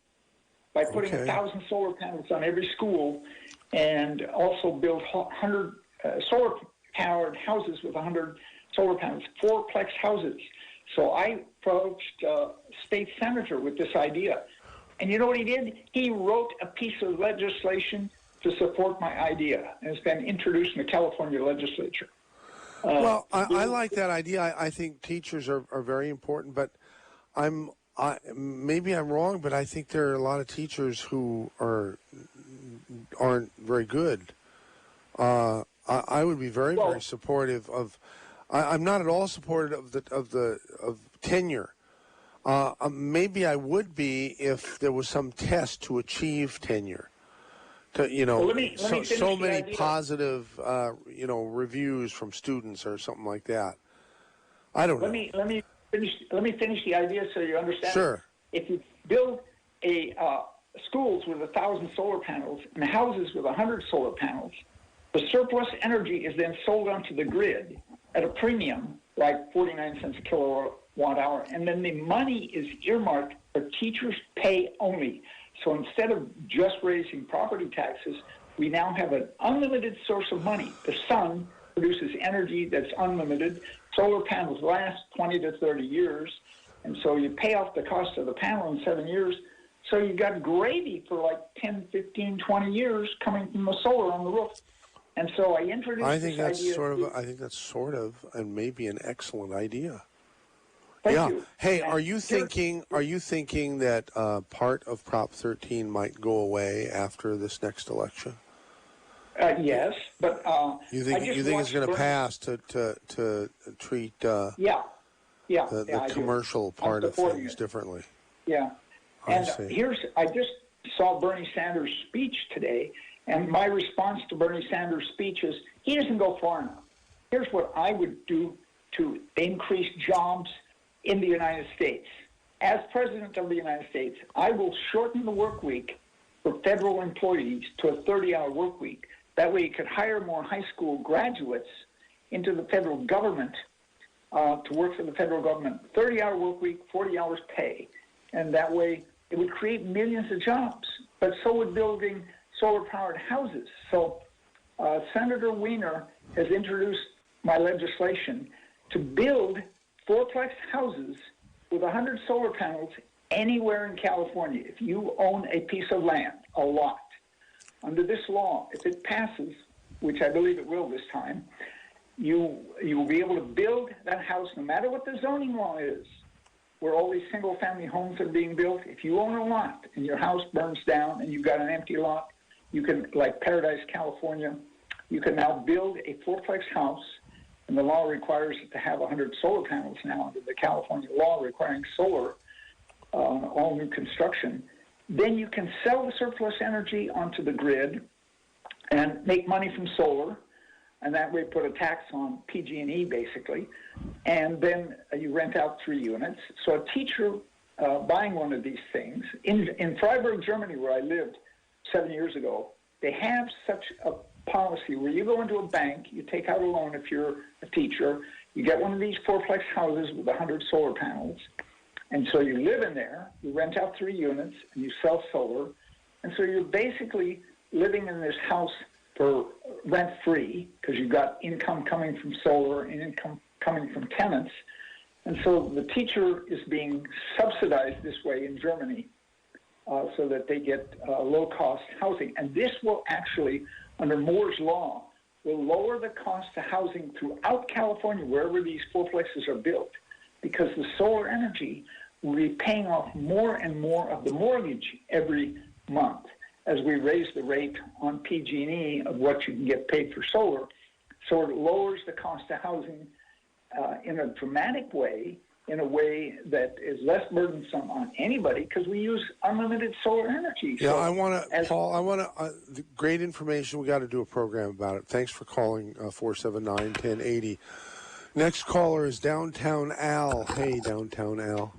by putting 1,000 solar panels on every school, and also build 100 solar-powered houses with 100 solar panels, fourplex houses. So I approached state senator with this idea. And you know what he did? He wrote a piece of legislation to support my idea, and it's been introduced in the California legislature. Well, I like that idea. I think teachers are very important, but maybe I'm wrong, but I think there are a lot of teachers who aren't very good. I would be very supportive of. I'm not at all supportive of tenure. Maybe I would be if there was some test to achieve tenure. So many positive, reviews from students or something like that. I don't know. Let me finish the idea so you understand. Sure. If you build schools with 1,000 solar panels and houses with 100 solar panels, the surplus energy is then sold onto the grid at a premium, like 49 cents a kilowatt hour, and then the money is earmarked for teachers' pay only. So instead of just raising property taxes, we now have an unlimited source of money. The sun produces energy that's unlimited. Solar panels last 20 to 30 years, and so you pay off the cost of the panel in 7 years. So you got gravy for like 10, 15, 20 years coming from the solar on the roof. And so I introduced I think that's idea. I think that's sort of and maybe an excellent idea. Thank you. Hey, are you thinking that part of Prop 13 might go away after this next election? Yes, but you think it's going to pass to treat the commercial part of things differently? Yeah, and I just saw Bernie Sanders' speech today, and my response to Bernie Sanders' speech is he doesn't go far enough. Here's what I would do to increase jobs in the United States. As President of the United States, I will shorten the work week for federal employees to a 30-hour work week. That way you could hire more high school graduates into the federal government to work for the federal government. 30-hour work week, 40 hours pay. And that way it would create millions of jobs. But so would building solar-powered houses. So Senator Wiener has introduced my legislation to build fourplex houses with 100 solar panels anywhere in California. If you own a piece of land, a lot, under this law, if it passes, which I believe it will this time, you will be able to build that house no matter what the zoning law is, where all these single-family homes are being built. If you own a lot and your house burns down and you've got an empty lot, you can, like Paradise, California, you can now build a fourplex house. And the law requires it to have 100 solar panels now under the California law requiring solar on all new construction. Then you can sell the surplus energy onto the grid and make money from solar, and that way put a tax on PG&E basically, and then you rent out 3 units. So a teacher buying one of these things, in Freiburg, Germany, where I lived 7 years ago, they have such a policy where you go into a bank, you take out a loan if you're a teacher, you get one of these fourplex houses with 100 solar panels, And so you live in there, you rent out 3 units, and you sell solar. And so you're basically living in this house for rent-free because you've got income coming from solar and income coming from tenants. And so the teacher is being subsidized this way in Germany so that they get low-cost housing. And this will actually, under Moore's Law, will lower the cost of housing throughout California, wherever these 4 places are built, because the solar energy will be paying off more and more of the mortgage every month as we raise the rate on PG&E of what you can get paid for solar. So it lowers the cost of housing in a dramatic way, in a way that is less burdensome on anybody because we use unlimited solar energy. Yeah, So I want to, Paul, great information. We got to do a program about it. Thanks for calling 479-1080. Next caller is Downtown Al. Hey, Downtown Al.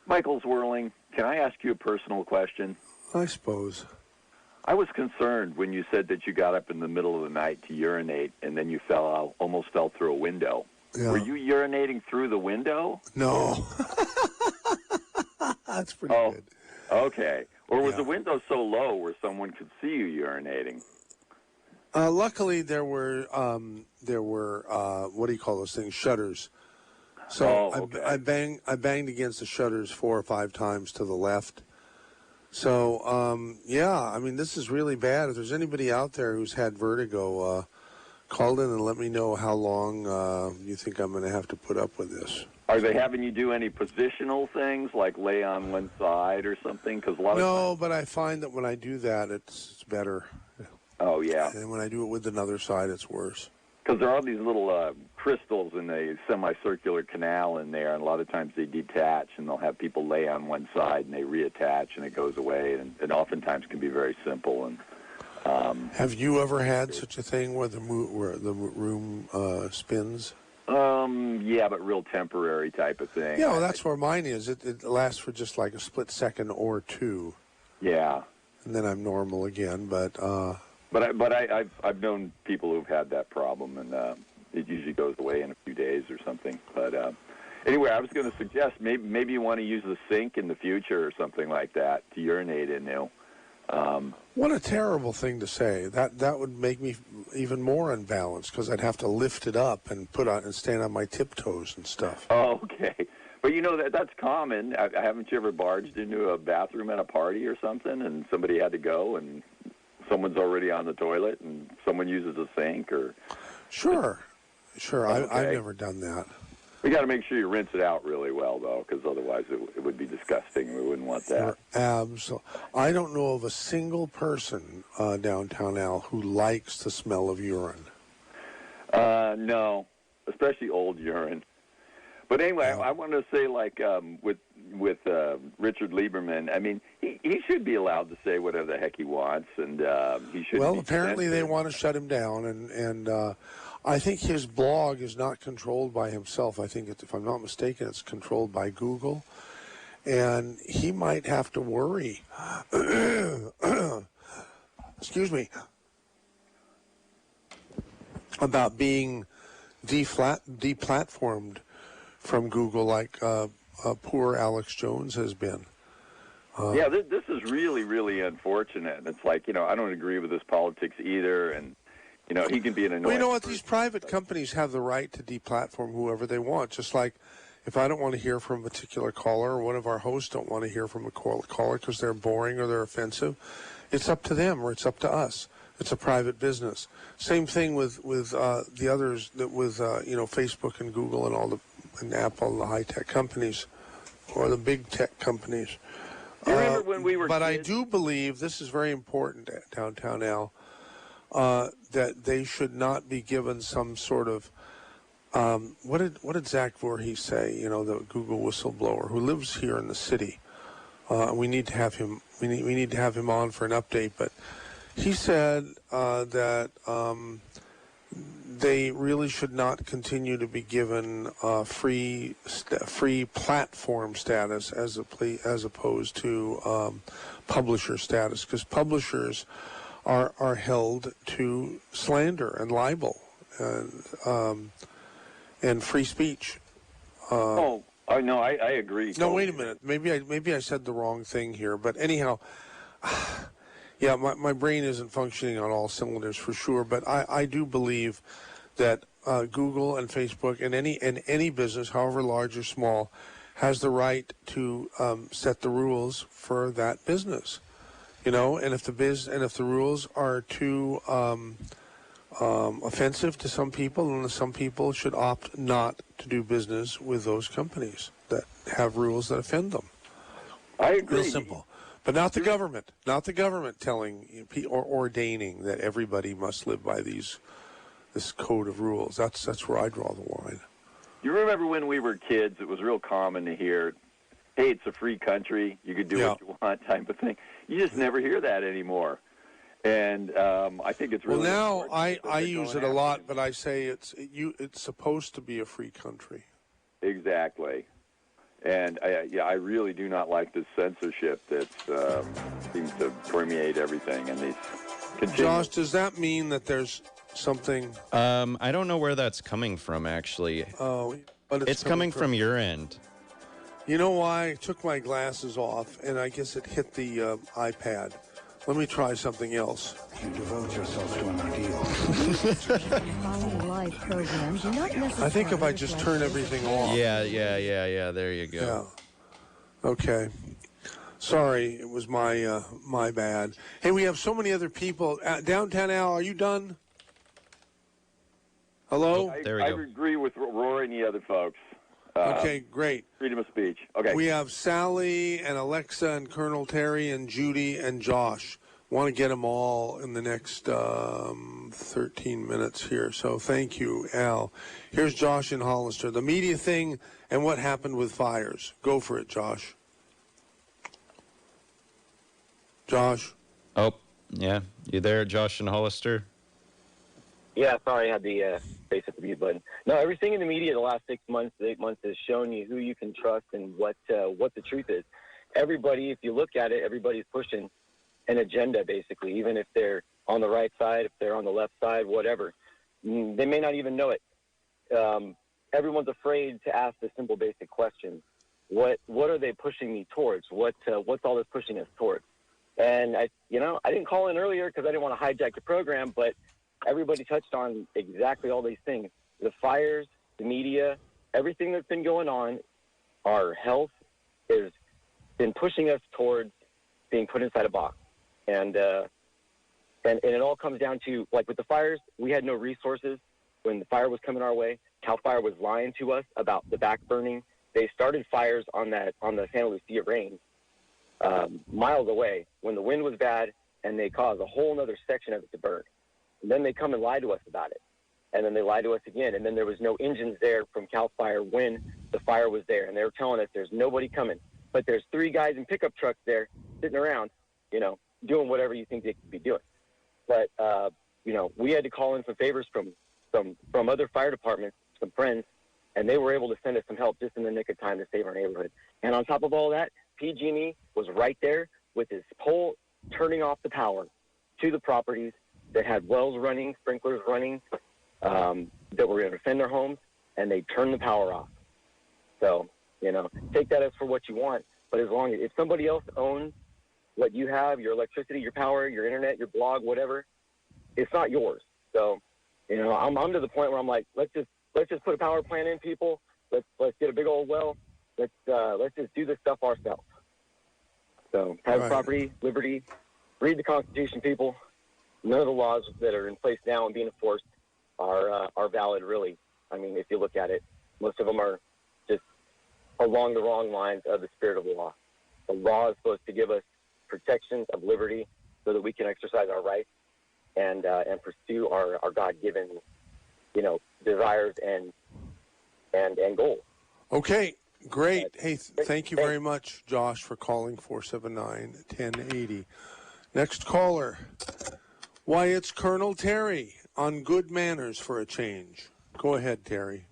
Michael Zwerling, can I ask you a personal question? I suppose. I was concerned when you said that you got up in the middle of the night to urinate and then you almost fell through a window. Yeah. Were you urinating through the window? No. That's pretty good. Okay. Or was the window so low where someone could see you urinating? Luckily, there were what do you call those things? Shutters. So I banged against the shutters 4 or 5 times to the left. So yeah, I mean, this is really bad. If there's anybody out there who's had vertigo, call in and let me know how long you think I'm going to have to put up with this. Are they having you do any positional things like lay on one side or something? Because a lot of times, but I find that when I do that, it's better. Oh, yeah. And when I do it with another side, it's worse. Because there are these little crystals in a semicircular canal in there, and a lot of times they detach, and they'll have people lay on one side, and they reattach, and it goes away, and oftentimes can be very simple. And have you ever had such a thing where the room spins? Yeah, but real temporary type of thing. Yeah, well, that's where mine is. It lasts for just like a split second or 2. Yeah. And then I'm normal again, but I've known people who've had that problem, and it usually goes away in a few days or something. But anyway, I was going to suggest maybe you want to use the sink in the future or something like that to urinate in now. What a terrible thing to say. That would make me even more unbalanced because I'd have to lift it up and stand on my tiptoes and stuff. Oh, okay. But you know that's common. Haven't you ever barged into a bathroom at a party or something, and somebody had to go, and someone's already on the toilet, and someone uses a sink or? Sure. Okay. I've never done that. We got to make sure you rinse it out really well, though, because otherwise it would be disgusting. We wouldn't want that. Absolutely. I don't know of a single person downtown Al who likes the smell of urine. No, especially old urine. But anyway, I want to say, like with Richard Lieberman, I mean, he should be allowed to say whatever the heck he wants, and he should. Well, apparently they want to shut him down, and I think his blog is not controlled by himself. I think, if I'm not mistaken, it's controlled by Google, and he might have to worry. Excuse me. About being deplatformed from Google, like poor Alex Jones has been. Yeah, this is really, really unfortunate. It's like, I don't agree with his politics either, and he can be an annoying. Well, you know what? These private companies have the right to deplatform whoever they want. Just like if I don't want to hear from a particular caller, or one of our hosts don't want to hear from a caller because they're boring or they're offensive, it's up to them or it's up to us. It's a private business. Same thing with the others, with Facebook and Google and Apple and the high-tech companies, or the big tech companies. You remember when we were But kids? I do believe, this is very important, Downtown Al, that they should not be given some sort of, what did Zach Voorhees say, the Google whistleblower who lives here in the city. We need to have him, we need to have him on for an update, but he said that they really should not continue to be given free platform status as opposed to publisher status, because publishers are held to slander and libel and free speech. Oh no, I agree. No, wait a minute. Maybe I said the wrong thing here. But anyhow, yeah, my brain isn't functioning on all cylinders for sure. But I do believe that Google and Facebook and any business, however large or small, has the right to set the rules for that business. And if the rules are too offensive to some people, then some people should opt not to do business with those companies that have rules that offend them. I agree. Real simple. But not the government. Not the government telling or ordaining that everybody must live by this code of rules. That's where I draw the line. You remember when we were kids, it was real common to hear, hey, it's a free country, you could do what you want type of thing. You just never hear that anymore. And I think it's really well, now I use it a lot, but I say it's supposed to be a free country. Exactly. And I really do not like this censorship that seems to permeate everything. And these Josh, does that mean that there's something? I don't know where that's coming from, actually. Oh, but it's coming from your end. You know why? I took my glasses off, and I guess it hit the iPad. Let me try something else. You devote yourself to an ideal. I think if I just turn everything off. Yeah. There you go. Yeah. Okay. Sorry, it was my bad. Hey, we have so many other people. Downtown Al, are you done? Hello? I agree with Rory and the other folks. Okay, great. Freedom of speech. Okay. We have Sally and Alexa and Colonel Terry and Judy and Josh. Want to get them all in the next 13 minutes here. So thank you, Al. Here's Josh in Hollister. The media thing and what happened with fires. Go for it, Josh. Josh? Oh, yeah. You there, Josh in Hollister? Yeah, sorry, I had the face at the mute button. No, everything in the media the last 6 months, 8 months has shown you who you can trust and what the truth is. Everybody, if you look at it, everybody's pushing an agenda, basically, even if they're on the right side, if they're on the left side, whatever. They may not even know it. Everyone's afraid to ask the simple, basic question. What are they pushing me towards? What's all this pushing us towards? And I didn't call in earlier because I didn't want to hijack the program, but everybody touched on exactly all these things. The fires, the media, everything that's been going on, our health has been pushing us towards being put inside a box. And it all comes down to, like with the fires, we had no resources when the fire was coming our way. CAL FIRE was lying to us about the back burning. They started fires on the Santa Lucia Range miles away when the wind was bad, and they caused a whole other section of it to burn. And then they come and lie to us about it. And then they lie to us again. And then there was no engines there from CAL FIRE when the fire was there. And they were telling us there's nobody coming. But there's 3 guys in pickup trucks there sitting around, doing whatever you think they could be doing. But, we had to call in some favors from other fire departments, some friends, and they were able to send us some help just in the nick of time to save our neighborhood. And on top of all that, PG&E was right there with his pole turning off the power to the properties that had wells running, sprinklers running, that were going to defend their homes, and they turned the power off. So, take that as for what you want, but as long as if somebody else owns what you have, your electricity, your power, your internet, your blog, whatever, it's not yours. So, I'm to the point where I'm like, let's just put a power plant in, people. Let's get a big old well. Let's just do this stuff ourselves. So, private property, liberty, read the Constitution, people. None of the laws that are in place now and being enforced are valid, really. I mean, if you look at it, most of them are just along the wrong lines of the spirit of the law. The law is supposed to give us protections of liberty so that we can exercise our rights and pursue our God-given, desires and goals. Okay, great. Hey, thank you very much, Josh, for calling 479-1080. Next caller. Why, it's Colonel Terry on good manners for a change. Go ahead, Terry.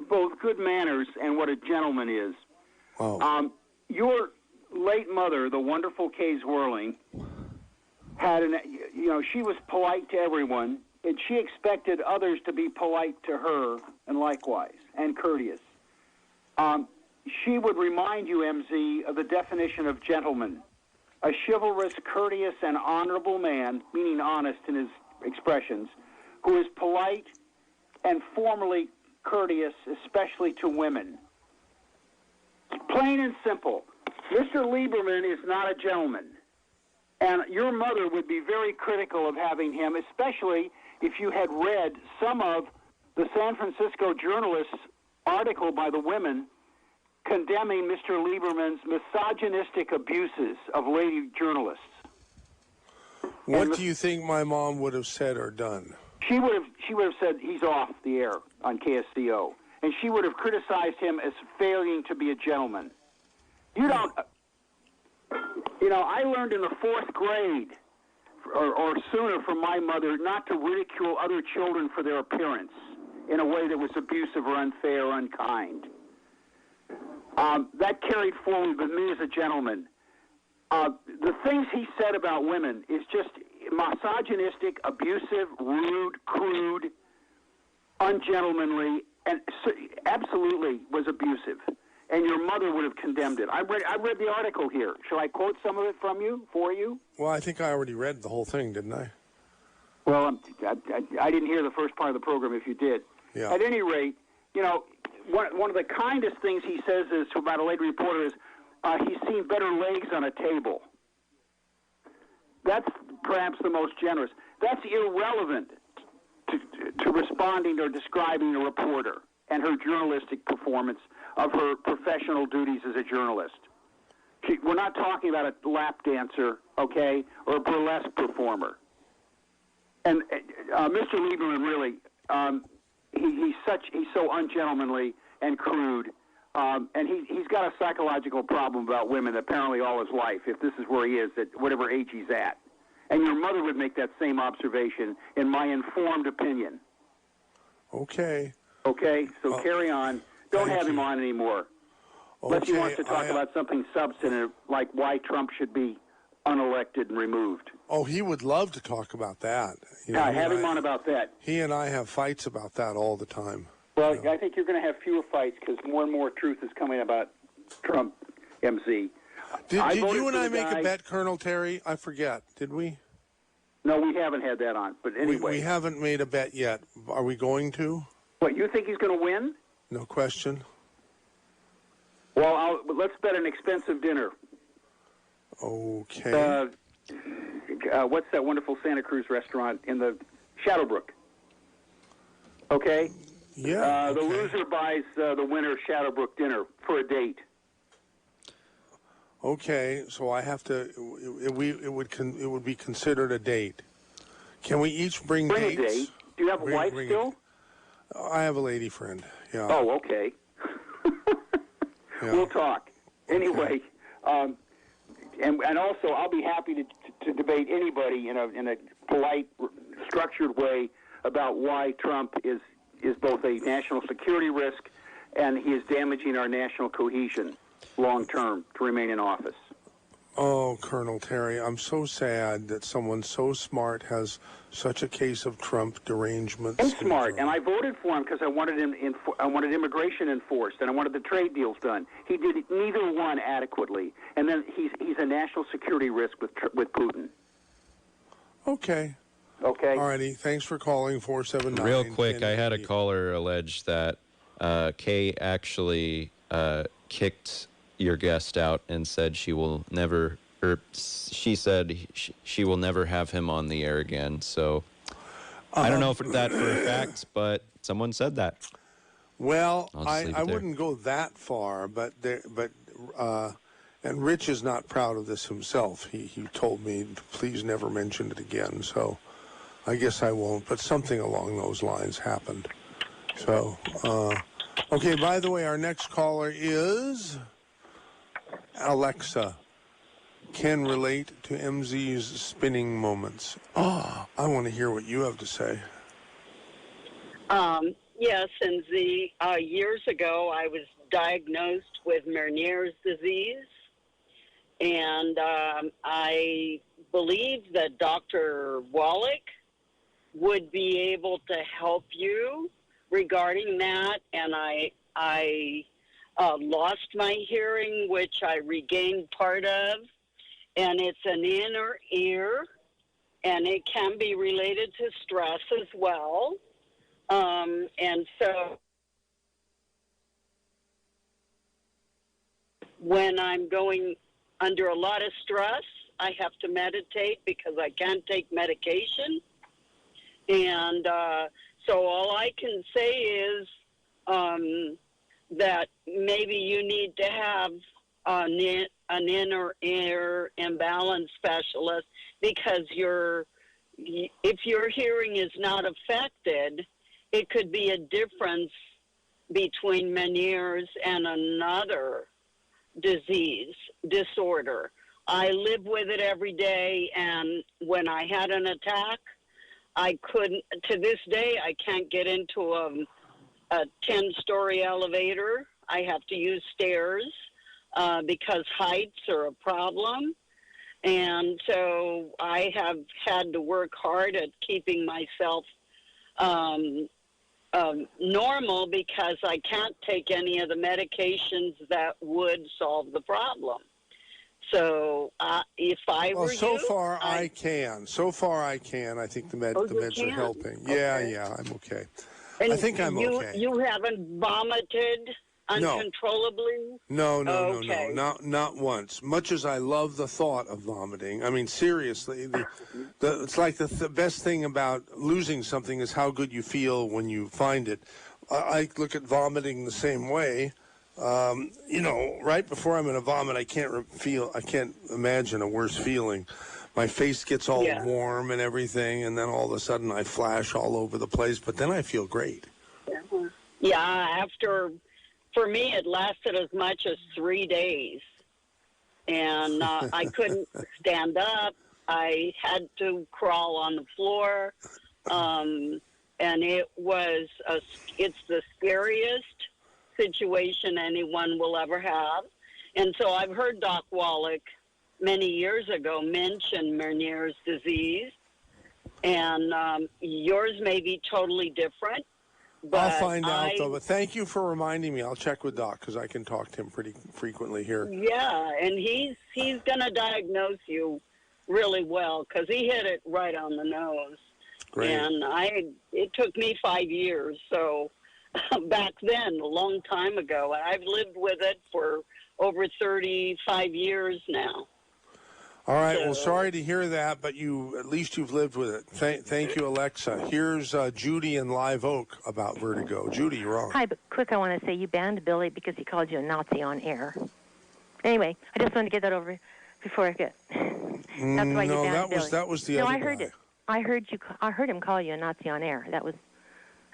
Both good manners and what a gentleman is. Oh. Your late mother, the wonderful Kay Zwerling, had she was polite to everyone, and she expected others to be polite to her and likewise, and courteous. she would remind you, MZ, of the definition of gentleman. A chivalrous, courteous, and honorable man, meaning honest in his expressions, who is polite and formally courteous, especially to women. Plain and simple. Mr. Lieberman is not a gentleman. And your mother would be very critical of having him, especially if you had read some of the San Francisco Journalist's article by the women condemning Mr. Lieberman's misogynistic abuses of lady journalists. What do you think my mom would have said or done? She would have said he's off the air on KSCO, and she would have criticized him as failing to be a gentleman. You don't. I learned in the 4th grade, or sooner, from my mother not to ridicule other children for their appearance in a way that was abusive or unfair or unkind. That carried forward with me as a gentleman. The things he said about women is just misogynistic, abusive, rude, crude, ungentlemanly, and absolutely was abusive. And your mother would have condemned it. I read the article here. Shall I quote some of it for you? Well, I think I already read the whole thing, didn't I? Well, I didn't hear the first part of the program if you did. Yeah. At any rate, one of the kindest things he says is about a lady reporter is he's seen better legs on a table. That's perhaps the most generous. That's irrelevant to responding or describing a reporter and her journalistic performance of her professional duties as a journalist. We're not talking about a lap dancer, okay, or a burlesque performer. And Mr. Lieberman, really, he's so ungentlemanly and crude, and he's got a psychological problem about women apparently all his life, if this is where he is at whatever age he's at. And your mother would make that same observation, in my informed opinion. Okay. Okay, so carry on. Don't have him on anymore. Unless he wants to talk about something substantive, like why Trump should be unelected and removed. Oh, he would love to talk about that. Have him on about that. He and I have fights about that all the time. Well, I think you're going to have fewer fights because more and more truth is coming about Trump, MZ. Did you and I make a bet, Colonel Terry? I forget. Did we? No, we haven't had that on. But anyway. We haven't made a bet yet. Are we going to? What, you think he's going to win? No question. Well, let's bet an expensive dinner. Okay. What's that wonderful Santa Cruz restaurant in the Shadowbrook? Okay? Yeah. The loser buys the winner Shadowbrook dinner for a date. Okay, so I have to. It would be considered a date. Can we each bring dates? A date. Do you have a wife still? I have a lady friend. Yeah. Oh, okay. Yeah. We'll talk. Anyway, and also I'll be happy to debate anybody in a polite, structured way about why Trump is both a national security risk and he is damaging our national cohesion long term to remain in office. Oh, Colonel Terry, I'm so sad that someone so smart has such a case of Trump derangement. I'm smart, and I voted for him because I wanted I wanted immigration enforced, and I wanted the trade deals done. He did neither one adequately, and then he's a national security risk with Putin. Okay. Okay. All righty. Thanks for calling 479. Real quick, I had a caller allege that Kay actually kicked your guest out and said she will never, or she said she will never have him on the air again. So I don't know if that for a fact, but someone said that. Well, I wouldn't go that far, but and Rich is not proud of this himself. He told me to please never mention it again. So I guess I won't. But something along those lines happened. So okay. By the way, our next caller is Alexa. Can relate to MZ's spinning moments. Oh, I want to hear what you have to say. Yes, and years ago I was diagnosed with Meniere's disease, and I believe that Dr. Wallach would be able to help you regarding that, and I lost my hearing, which I regained part of, and it's an inner ear, and it can be related to stress as well. And so when I'm going under a lot of stress, I have to meditate because I can't take medication. And so all I can say is that maybe you need to have an inner ear imbalance specialist, because if your hearing is not affected, it could be a difference between Meniere's and another disorder. I live with it every day, and when I had an attack, I couldn't, to this day, I can't get into a 10-story elevator. I have to use stairs because heights are a problem. And so I have had to work hard at keeping myself normal, because I can't take any of the medications that would solve the problem. So if I were so you, far I can. So far I can. I think the meds are helping. Okay. Yeah, I'm okay. And I think I'm okay. You haven't vomited uncontrollably? No, Okay. not once. Much as I love the thought of vomiting, I mean, seriously, it's like the best thing about losing something is how good you feel when you find it. I look at vomiting the same way. Right before I'm going to vomit, I can't imagine a worse feeling. My face gets all warm and everything, and then all of a sudden I flash all over the place, but then I feel great. Yeah, for me, it lasted as much as 3 days. And I couldn't stand up. I had to crawl on the floor. And it's the scariest situation anyone will ever have. And so I've heard Doc Wallach many years ago mention Meniere's disease, and yours may be totally different. But I'll find out, though. But thank you for reminding me. I'll check with Doc, because I can talk to him pretty frequently here. Yeah, and he's going to diagnose you really well, because he hit it right on the nose. Great. And it took me 5 years, so back then, a long time ago. I've lived with it for over 35 years now. All right. Well, sorry to hear that, but at least you've lived with it. Thank you, Alexa. Here's Judy in Live Oak about vertigo. Judy, you're on. Hi, but quick, I want to say you banned Billy because he called you a Nazi on air. Anyway, I just wanted to get that over before I get. That's why you banned Billy. that was the other I heard guy. it. I heard him call you a Nazi on air. That was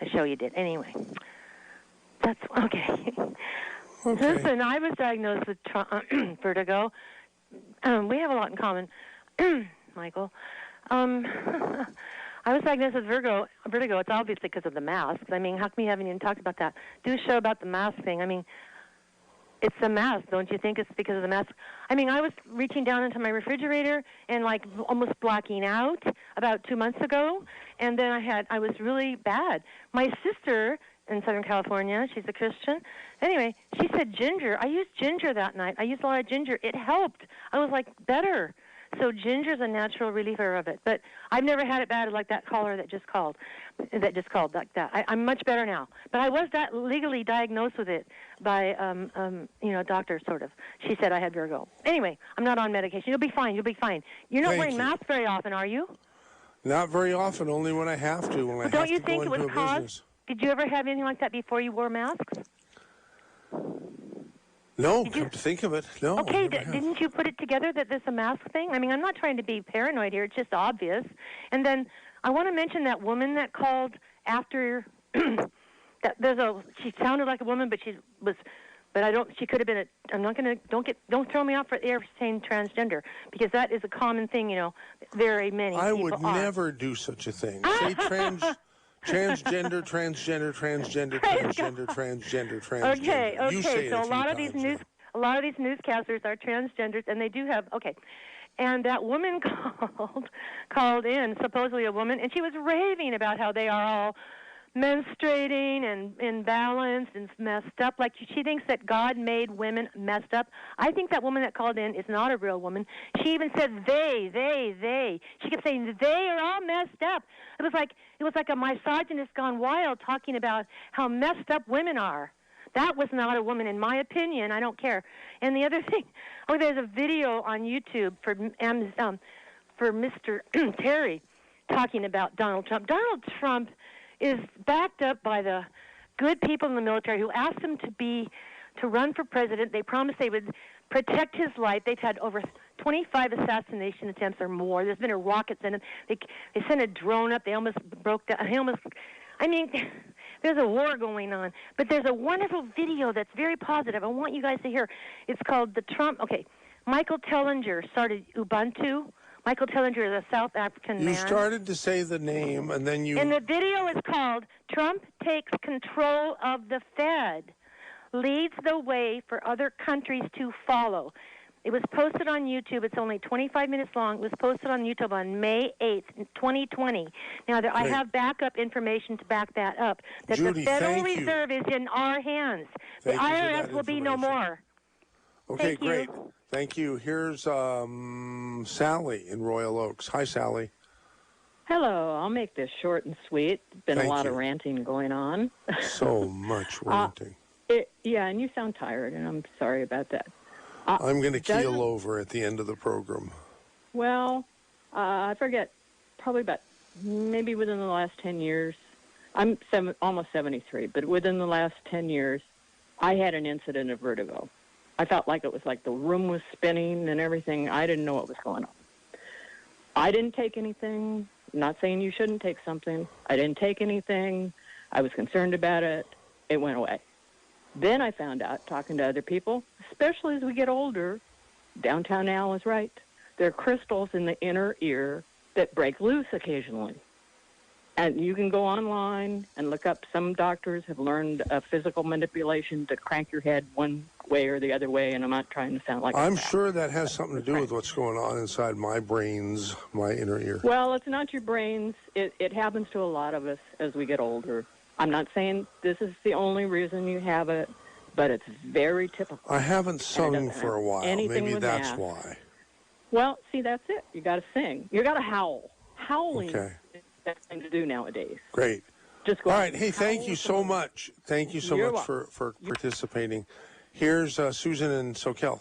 a show you did. Anyway, that's okay. Listen, I was diagnosed with vertigo. We have a lot in common, Michael. I was diagnosed with vertigo. It's obviously because of the masks. I mean, how come you haven't even talked about that? Do a show about the mask thing. I mean, it's the mask. Don't you think it's because of the mask? I mean, I was reaching down into my refrigerator and like almost blacking out about 2 months ago, and then I was really bad. My sister in Southern California, she's a Christian. Anyway, she said ginger. I used ginger that night. I used a lot of ginger. It helped. I was like better. So ginger's a natural reliever of it. But I've never had it bad like that caller that just called like that. I'm much better now. But I was legally diagnosed with it by a doctor, sort of. She said I had vertigo. Anyway, I'm not on medication. You'll be fine. You'll be fine. You're not wearing masks very often, are you? Not very often. Only when I have to. When I don't have you to think go it into was a caused? business. Did you ever have anything like that before you wore masks? No, come to think of it, no. Okay, didn't you put it together that this is a mask thing? I mean, I'm not trying to be paranoid here. It's just obvious. And then I want to mention that woman that called after. She sounded like a woman, but she could have been don't throw me off for air saying transgender, because that is a common thing. Very many. I people would never do such a thing. Say transgender. Okay. So a lot of these newscasters are transgenders, and they do have And that woman called in, supposedly a woman, and she was raving about how they are all menstruating and imbalanced and messed up. Like she thinks that God made women messed up. I think that woman that called in is not a real woman. She even said they. She kept saying they are all messed up. It was like a misogynist gone wild talking about how messed up women are. That was not a woman, in my opinion. I don't care. And the other thing, there's a video on YouTube for Mr. Terry talking about Donald Trump. Donald Trump is backed up by the good people in the military who asked him to run for president. They promised they would protect his life. They've had over 25 assassination attempts or more. There's been a rocket sent him. They sent a drone up. They almost broke down. There's a war going on. But there's a wonderful video that's very positive. I want you guys to hear. It's called the Trump. Okay, Michael Tellinger started Ubuntu. Michael Tellinger is a South African man. You started to say the name, and then you... And the video is called Trump Takes Control of the Fed, Leads the Way for Other Countries to Follow. It was posted on YouTube. It's only 25 minutes long. It was posted on YouTube on May 8th, 2020. Now, I have backup information to back that up, that Judy, the Federal thank you. Reserve is in our hands. Thank the you for IRS that will be no more. Okay, Thank great. you. Thank you. Here's Sally in Royal Oaks. Hi, Sally. Hello. I'll make this short and sweet. Been Thank a lot you. of ranting going on. So much ranting. Yeah, and you sound tired, and I'm sorry about that. I'm going to keel over at the end of the program. Well, I forget, probably maybe within the last 10 years. I'm almost 73, but within the last 10 years, I had an incident of vertigo. I felt like it was like the room was spinning and everything. I didn't know what was going on. I didn't take anything. I'm not saying you shouldn't take something. I didn't take anything. I was concerned about it. It went away. Then I found out, talking to other people, especially as we get older, downtown Al is right. There are crystals in the inner ear that break loose occasionally. And you can go online and look up. Some doctors have learned physical manipulation to crank your head one way or the other way, and I'm not trying to sound like I'm sure that has something to do with what's going on inside my brains, my inner ear. Well, it's not your brains. It happens to a lot of us as we get older. I'm not saying this is the only reason you have it, but it's very typical. I haven't sung for a while. Maybe that's math. why. Well, see, that's it. You got to sing. You got to howl. Howling is the best thing to do nowadays. Great. Just go All right. Hey, thank you so much. Thank you so You're much for participating. Here's Susan in Soquel.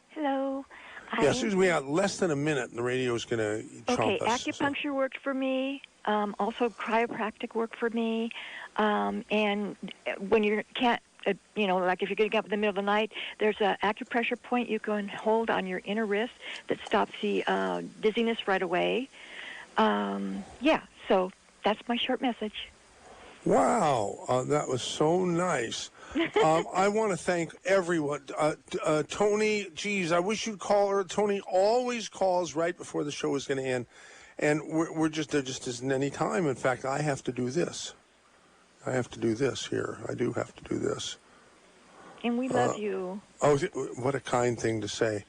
Hello. Yeah, Susan, we got less than a minute, and the radio's going to chomp us. Acupuncture worked for me. Also, chiropractic worked for me. And when you can't, like if you're getting up in the middle of the night, there's an acupressure point you can hold on your inner wrist that stops the dizziness right away. So that's my short message. Wow, that was so nice. I want to thank everyone. Tony, geez, I wish you'd call her. Tony always calls right before the show is going to end. And there just isn't any time. In fact, I have to do this. I have to do this here. I do have to do this. And we love you. Oh, what a kind thing to say.